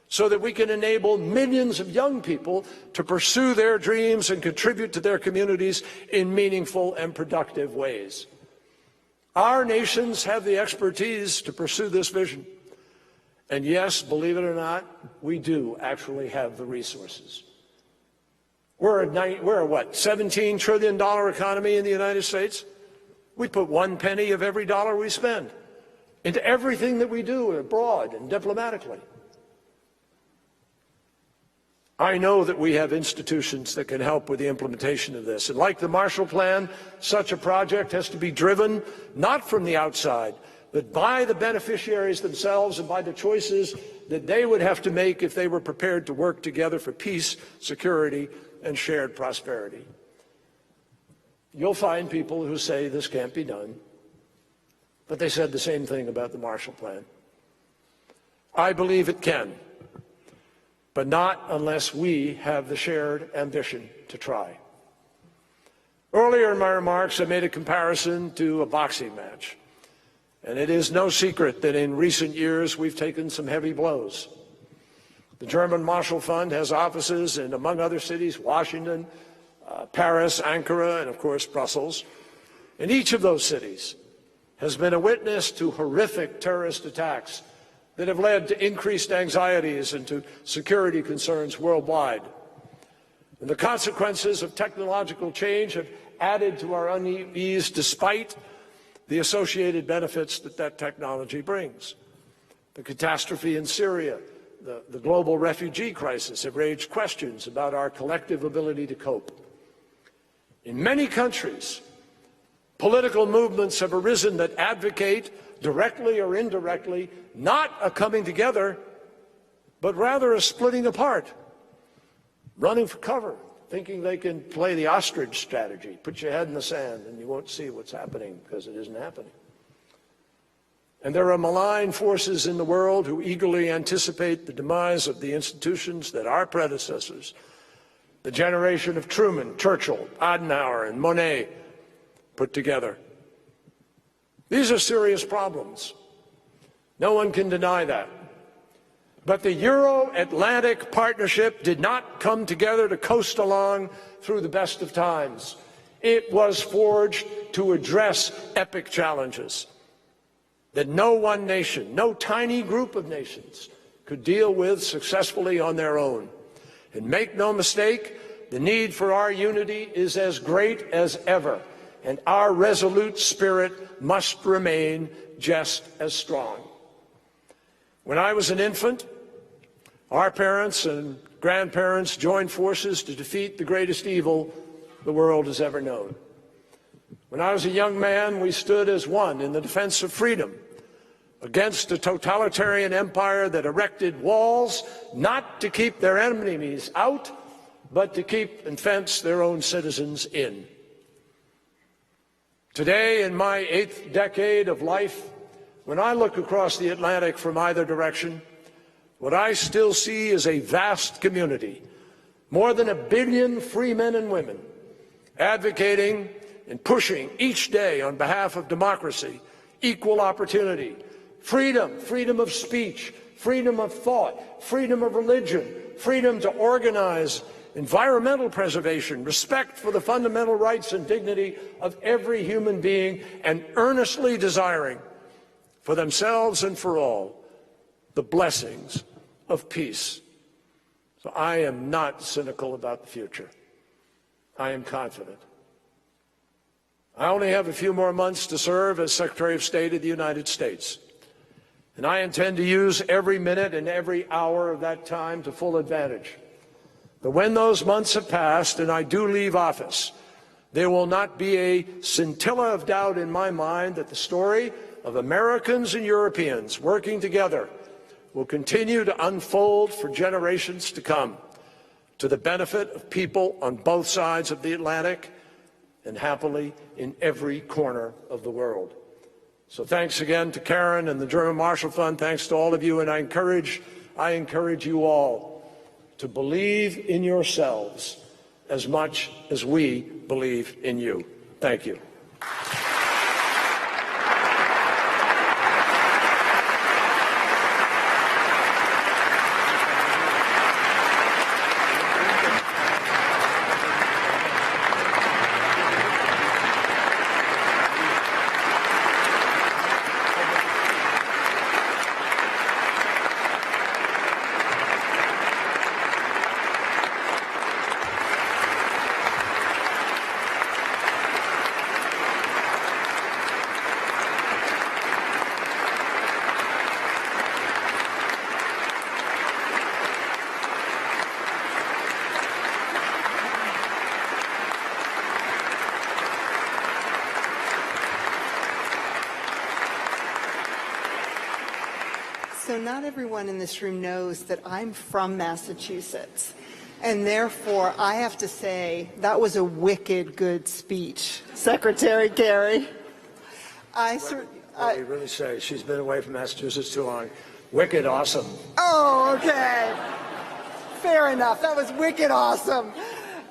so that we can enable millions of young people to pursue their dreams and contribute to their communities in meaningful and productive ways. Our nations have the expertise to pursue this vision. And yes, believe it or not, we do actually have the resources. We're a what, $17 trillion economy in the United States? We put 1 penny of every dollar we spend into everything that we do abroad and diplomatically. I know that we have institutions that can help with the implementation of this. And like the Marshall Plan, such a project has to be driven not from the outside, but by the beneficiaries themselves and by the choices that they would have to make if they were prepared to work together for peace, security, and shared prosperity. You'll find people who say this can't be done, but they said the same thing about the Marshall Plan. I believe it can, but not unless we have the shared ambition to try. Earlier in my remarks, I made a comparison to a boxing match. And it is no secret that in recent years we've taken some heavy blows. The German Marshall Fund has offices in, among other cities, Washington, Paris, Ankara, and of course Brussels. And each of those cities has been a witness to horrific terrorist attacks that have led to increased anxieties and to security concerns worldwide. And the consequences of technological change have added to our unease despite the associated benefits that that technology brings. The catastrophe in Syria, the global refugee crisis have raised questions about our collective ability to cope. In many countries, political movements have arisen that advocate, directly or indirectly, not a coming together, but rather a splitting apart, running for cover, thinking they can play the ostrich strategy, put your head in the sand and you won't see what's happening because it isn't happening. And there are malign forces in the world who eagerly anticipate the demise of the institutions that our predecessors, the generation of Truman, Churchill, Adenauer, and Monnet, put together. These are serious problems. No one can deny that. But the Euro-Atlantic Partnership did not come together to coast along through the best of times. It was forged to address epic challenges that no one nation, no tiny group of nations could deal with successfully on their own. And make no mistake, the need for our unity is as great as ever, and our resolute spirit must remain just as strong. When I was an infant, our parents and grandparents joined forces to defeat the greatest evil the world has ever known. When I was a young man, we stood as one in the defense of freedom against a totalitarian empire that erected walls not to keep their enemies out, but to keep and fence their own citizens in. Today, in my 8th decade of life, when I look across the Atlantic from either direction, what I still see is a vast community, more than 1 billion free men and women, advocating and pushing each day on behalf of democracy, equal opportunity, freedom, freedom of speech, freedom of thought, freedom of religion, freedom to organize, environmental preservation, respect for the fundamental rights and dignity of every human being, and earnestly desiring for themselves and for all the blessings of peace. So I am not cynical about the future. I am confident. I only have a few more months to serve as Secretary of State of the United States, and I intend to use every minute and every hour of that time to full advantage. But when those months have passed and I do leave office, there will not be a scintilla of doubt in my mind that the story of Americans and Europeans working together will continue to unfold for generations to come, to the benefit of people on both sides of the Atlantic and happily in every corner of the world. So thanks again to Karen and the German Marshall Fund. Thanks to all of you, and I encourage you all to believe in yourselves as much as we believe in you. Thank you. So not everyone in this room knows that I'm from Massachusetts. And therefore, I have to say, that was a wicked good speech, Secretary Kerry. What do you really say? She's been away from Massachusetts too long. Wicked awesome. Oh, okay. Fair enough. That was wicked awesome.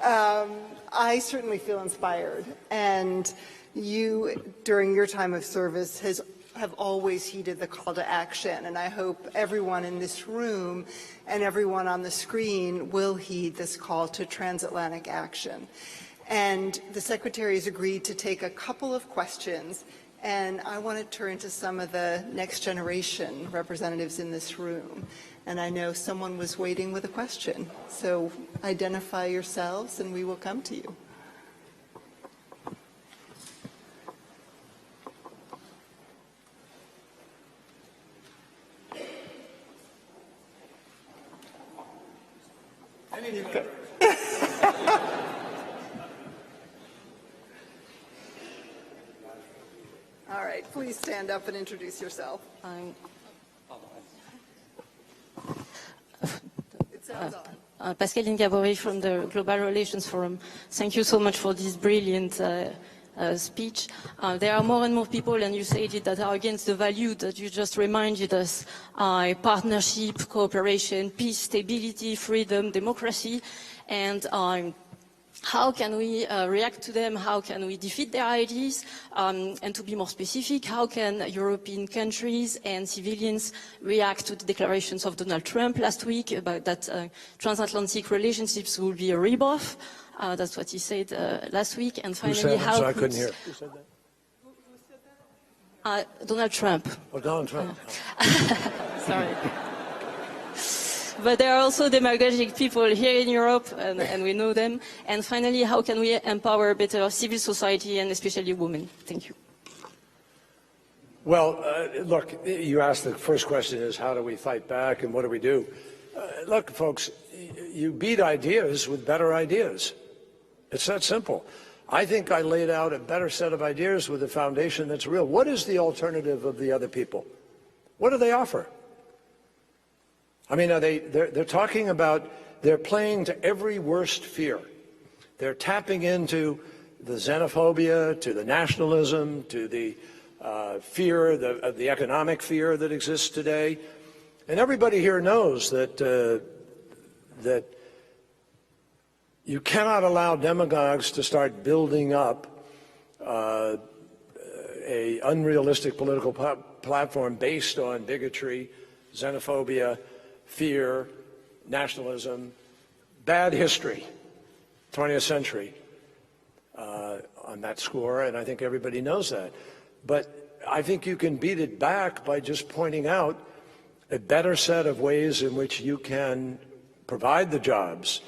I certainly feel inspired. And you, during your time of service, have always heeded the call to action, and I hope everyone in this room and everyone on the screen will heed this call to transatlantic action. And the Secretary has agreed to take a couple of questions, and I want to turn to some of the next generation representatives in this room. And I know someone was waiting with a question, so identify yourselves and we will come to you. All right, please stand up and introduce yourself. It sounds on. Pascaline Gabory from the Global Relations Forum. Thank you so much for this brilliant speech. There are more and more people, and you said it, that are against the value that you just reminded us, partnership, cooperation, peace, stability, freedom, democracy, and how can we react to them? How can we defeat their ideas? And to be more specific, how can European countries and civilians react to the declarations of Donald Trump last week about that transatlantic relationships will be a rebirth? That's what he said last week. And finally, how I couldn't hear. Who said that? Donald Trump. Oh, Donald Trump. Sorry. But there are also demagogic people here in Europe, and we know them. And finally, how can we empower better civil society and especially women? Thank you. Well, look, you asked the first question is how do we fight back and what do we do? Look, folks, you beat ideas with better ideas. It's that simple. I think I laid out a better set of ideas with a foundation that's real. What is the alternative of the other people? What do they offer? I mean, they're talking about, they're playing to every worst fear. They're tapping into the xenophobia, to the nationalism, to the fear, the economic fear that exists today. And everybody here knows that that you cannot allow demagogues to start building up an unrealistic political platform based on bigotry, xenophobia, fear, nationalism, bad history, 20th century on that score, and I think everybody knows that. But I think you can beat it back by just pointing out a better set of ways in which you can provide the jobs,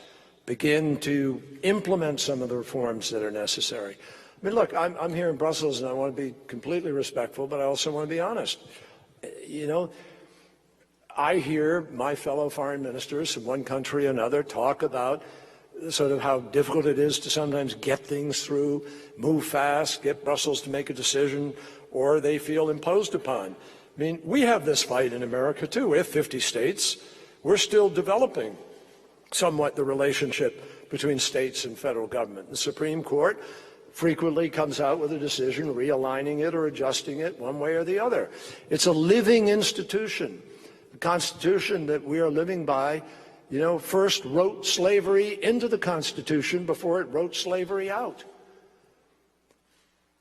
begin to implement some of the reforms that are necessary. I mean, look, I'm here in Brussels, and I want to be completely respectful, but I also want to be honest. You know, I hear my fellow foreign ministers from one country or another talk about sort of how difficult it is to sometimes get things through, move fast, get Brussels to make a decision, or they feel imposed upon. I mean, we have this fight in America too. We have 50 states. We're still developing somewhat the relationship between states and federal government. The Supreme Court frequently comes out with a decision realigning it or adjusting it one way or the other. It's a living institution. The Constitution that we are living by first wrote slavery into the Constitution before it wrote slavery out.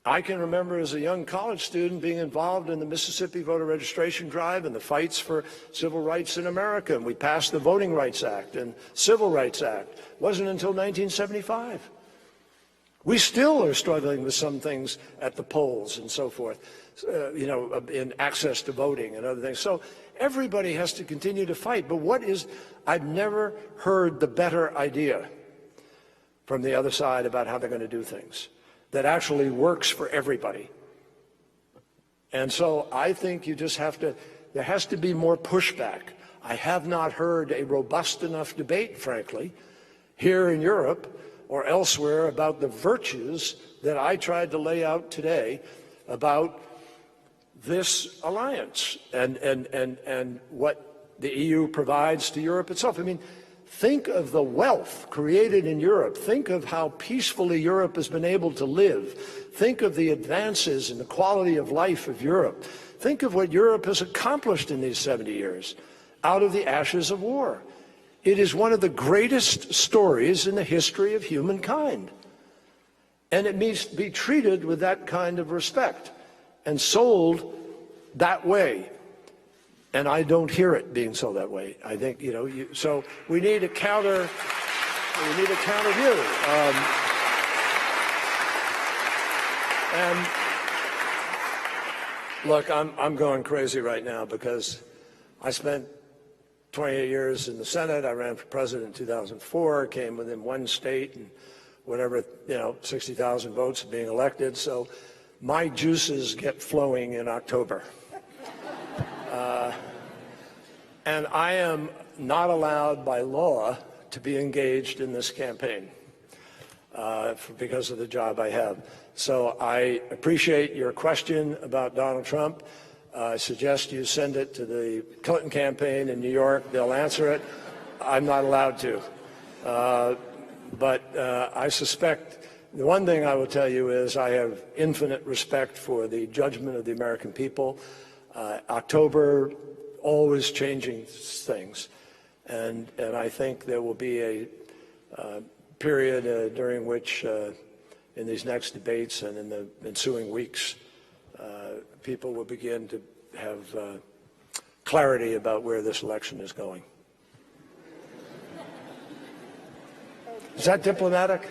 I can remember as a young college student being involved in the Mississippi voter registration drive and the fights for civil rights in America. And we passed the Voting Rights Act and Civil Rights Act. It wasn't until 1975. We still are struggling with some things at the polls and so forth, in access to voting and other things. So everybody has to continue to fight. But I've never heard the better idea from the other side about how they're going to do things that actually works for everybody. And so I think there has to be more pushback. I have not heard a robust enough debate, frankly, here in Europe or elsewhere about the virtues that I tried to lay out today about this alliance and what the EU provides to Europe itself. I mean, think of the wealth created in Europe. Think of how peacefully Europe has been able to live. Think of the advances in the quality of life of Europe. Think of what Europe has accomplished in these 70 years out of the ashes of war. It is one of the greatest stories in the history of humankind. And it needs to be treated with that kind of respect and sold that way. And I don't hear it being sold that way. I think, so we need a counter view. And look, I'm going crazy right now because I spent 28 years in the Senate. I ran for president in 2004, came within one state and whatever, 60,000 votes of being elected. So my juices get flowing in October. And I am not allowed by law to be engaged in this campaign because of the job I have. So I appreciate your question about Donald Trump. I suggest you send it to the Clinton campaign in New York. They'll answer it. I'm not allowed to. But I suspect the one thing I will tell you is I have infinite respect for the judgment of the American people. October, always changing things. And I think there will be a period during which, in these next debates and in the ensuing weeks, people will begin to have clarity about where this election is going. Is that diplomatic?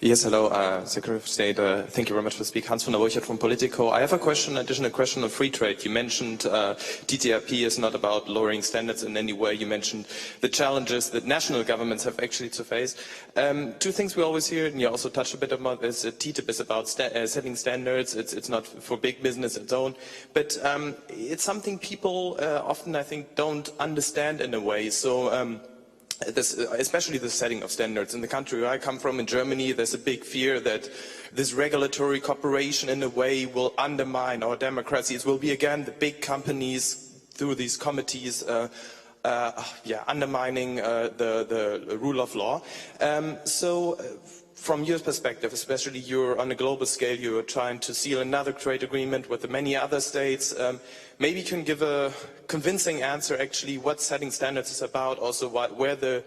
Yes, hello, Secretary of State. Thank you very much for speaking. Hans von der Burchardt from Politico. I have additional question on free trade. You mentioned TTIP is not about lowering standards in any way. You mentioned the challenges that national governments have actually to face. Two things we always hear, and you also touched a bit about this, TTIP is about setting standards. It's not for big business its own. But it's something people often, I think, don't understand in a way. So. Especially the setting of standards. In the country where I come from, in Germany, there's a big fear that this regulatory cooperation in a way will undermine our democracy. It will be again the big companies through these committees undermining the rule of law. So from your perspective, especially you're on a global scale, you're trying to seal another trade agreement with the many other states. Maybe you can give a convincing answer actually what setting standards is about, also where the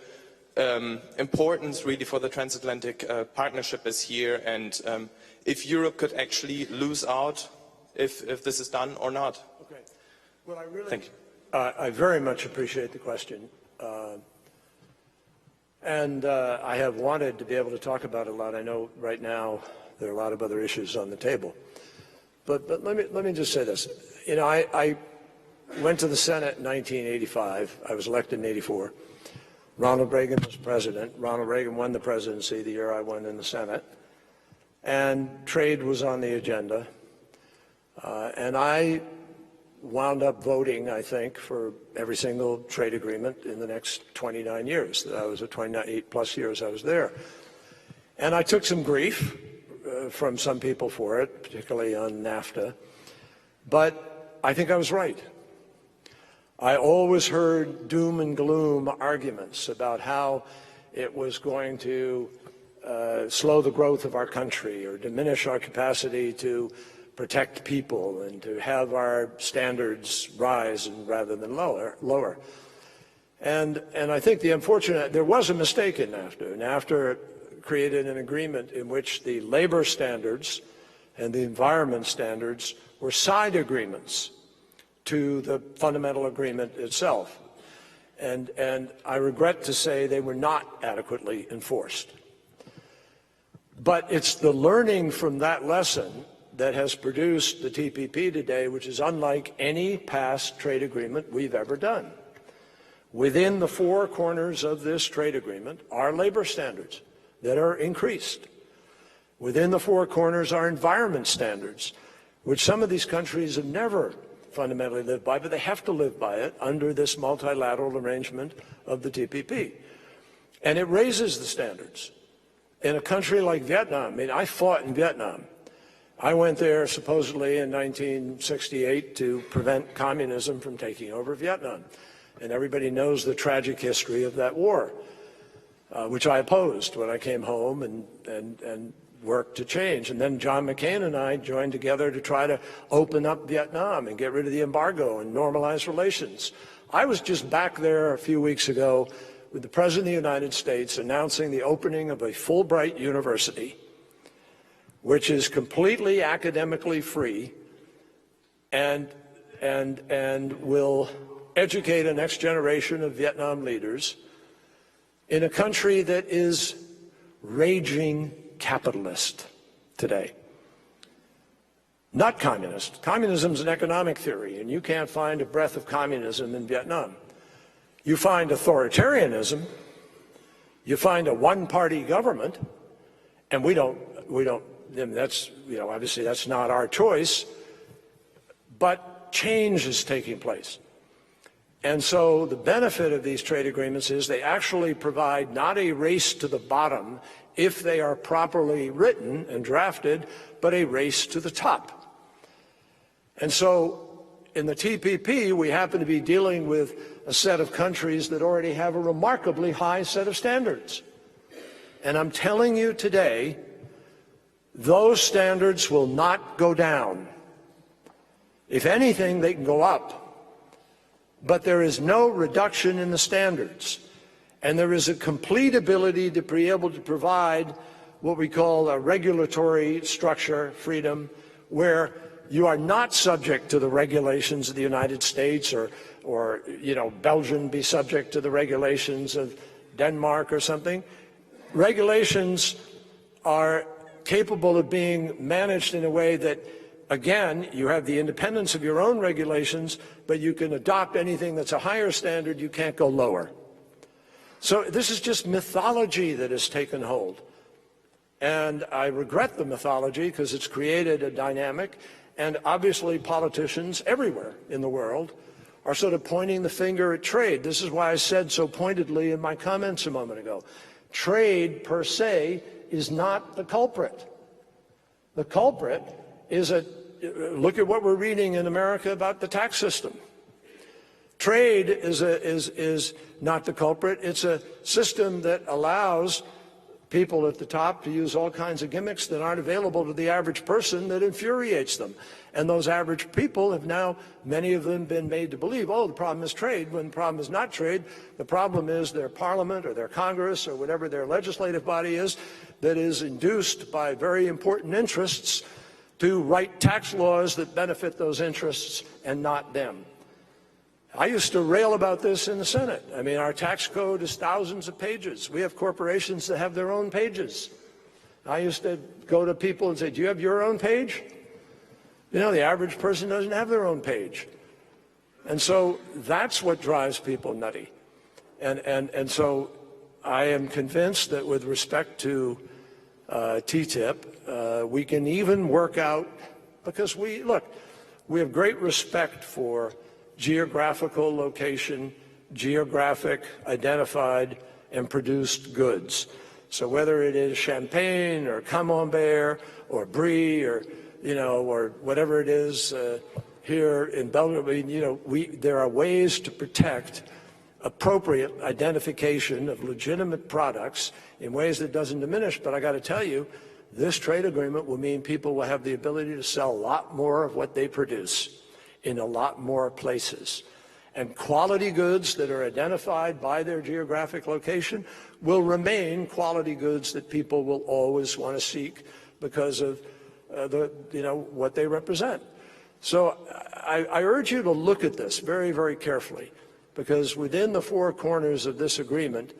importance really for the transatlantic partnership is here, and if Europe could actually lose out if this is done or not. Okay. Well, Thank you. I very much appreciate the question. And I have wanted to be able to talk about it a lot. I know right now there are a lot of other issues on the table. But let me just say this. I went to the Senate in 1985. I was elected in 84. Ronald Reagan was president. Ronald Reagan won the presidency the year I won in the Senate. And trade was on the agenda. And I wound up voting, I think, for every single trade agreement in the next 29 years. That I was 28 plus years I was there. And I took some grief from some people for it, particularly on NAFTA. But I think I was right. I always heard doom and gloom arguments about how it was going to slow the growth of our country or diminish our capacity to protect people and to have our standards rise rather than lower. And I think there was a mistake in NAFTA. NAFTA created an agreement in which the labor standards and the environment standards were side agreements to the fundamental agreement itself. And I regret to say they were not adequately enforced. But it's the learning from that lesson that has produced the TPP today, which is unlike any past trade agreement we've ever done. Within the four corners of this trade agreement are labor standards that are increased. Within the four corners are environment standards, which some of these countries have never fundamentally lived by, but they have to live by it under this multilateral arrangement of the TPP. And it raises the standards. In a country like Vietnam, I mean, I fought in Vietnam. I went there supposedly in 1968 to prevent communism from taking over Vietnam. And everybody knows the tragic history of that war, which I opposed when I came home and worked to change. And then John McCain and I joined together to try to open up Vietnam and get rid of the embargo and normalize relations. I was just back there a few weeks ago with the President of the United States announcing the opening of a Fulbright University, which is completely academically free and will educate a next generation of Vietnam leaders in a country that is raging capitalist today. Not communist. Communism is an economic theory, and you can't find a breath of communism in Vietnam. You find authoritarianism, you find a one-party government, and we don't, that's, obviously that's not our choice, but change is taking place. And so the benefit of these trade agreements is they actually provide not a race to the bottom if they are properly written and drafted, but a race to the top. And so in the TPP, we happen to be dealing with a set of countries that already have a remarkably high set of standards. And I'm telling you today, those standards will not go down. If anything, they can go up. But there is no reduction in the standards. And there is a complete ability to be able to provide what we call a regulatory structure freedom, where you are not subject to the regulations of the United States or Belgium be subject to the regulations of Denmark or something. Regulations are capable of being managed in a way that, again, you have the independence of your own regulations, but you can adopt anything that's a higher standard, you can't go lower. So this is just mythology that has taken hold. And I regret the mythology because it's created a dynamic, and obviously politicians everywhere in the world are sort of pointing the finger at trade. This is why I said so pointedly in my comments a moment ago, trade per se is not the culprit. The culprit is look at what we're reading in America about the tax system. Trade is not the culprit. It's a system that allows people at the top to use all kinds of gimmicks that aren't available to the average person, that infuriates them. And those average people have now, many of them, been made to believe, oh, the problem is trade, when the problem is not trade. The problem is their parliament or their Congress or whatever their legislative body is that is induced by very important interests to write tax laws that benefit those interests and not them. I used to rail about this in the Senate. I mean, our tax code is thousands of pages. We have corporations that have their own pages. I used to go to people and say, do you have your own page? You know, the average person doesn't have their own page. And so that's what drives people nutty. And so I am convinced that with respect to TTIP, we can even work out, because we have great respect for geographical location, geographic identified and produced goods. So whether it is Champagne or Camembert or Brie or whatever it is here in Belgium, I mean, there are ways to protect appropriate identification of legitimate products in ways that doesn't diminish. But I got to tell you, this trade agreement will mean people will have the ability to sell a lot more of what they produce in a lot more places. And quality goods that are identified by their geographic location will remain quality goods that people will always want to seek because of what they represent. So I urge you to look at this very, very carefully, because within the four corners of this agreement,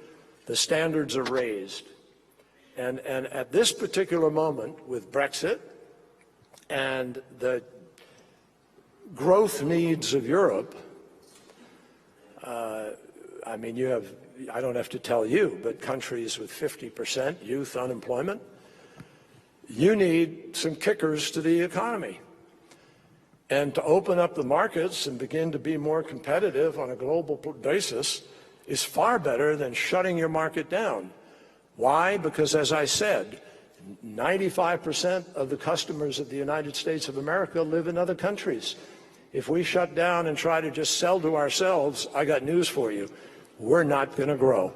the standards are raised. And at this particular moment with Brexit and the growth needs of Europe, I mean, you have, I don't have to tell you, but countries with 50% youth unemployment, you need some kickers to the economy. And to open up the markets and begin to be more competitive on a global basis is far better than shutting your market down. Why? Because, as I said, 95% of the customers of the United States of America live in other countries. If we shut down and try to just sell to ourselves, I got news for you. We're not going to grow.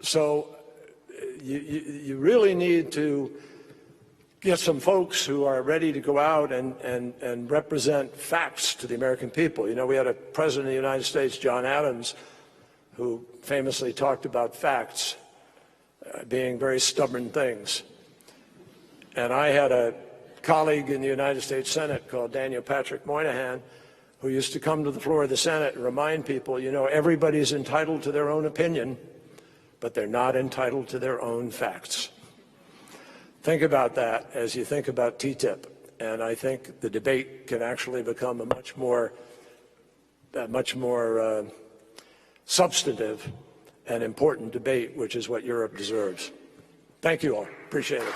So you really need to get some folks who are ready to go out and represent facts to the American people. You know, we had a president of the United States, John Adams, who famously talked about facts being very stubborn things. And I had a colleague in the United States Senate called Daniel Patrick Moynihan, who used to come to the floor of the Senate and remind people, you know, everybody's entitled to their own opinion, but they're not entitled to their own facts. Think about that as you think about TTIP, and I think the debate can actually become a much more substantive and important debate, which is what Europe deserves. Thank you all. Appreciate it.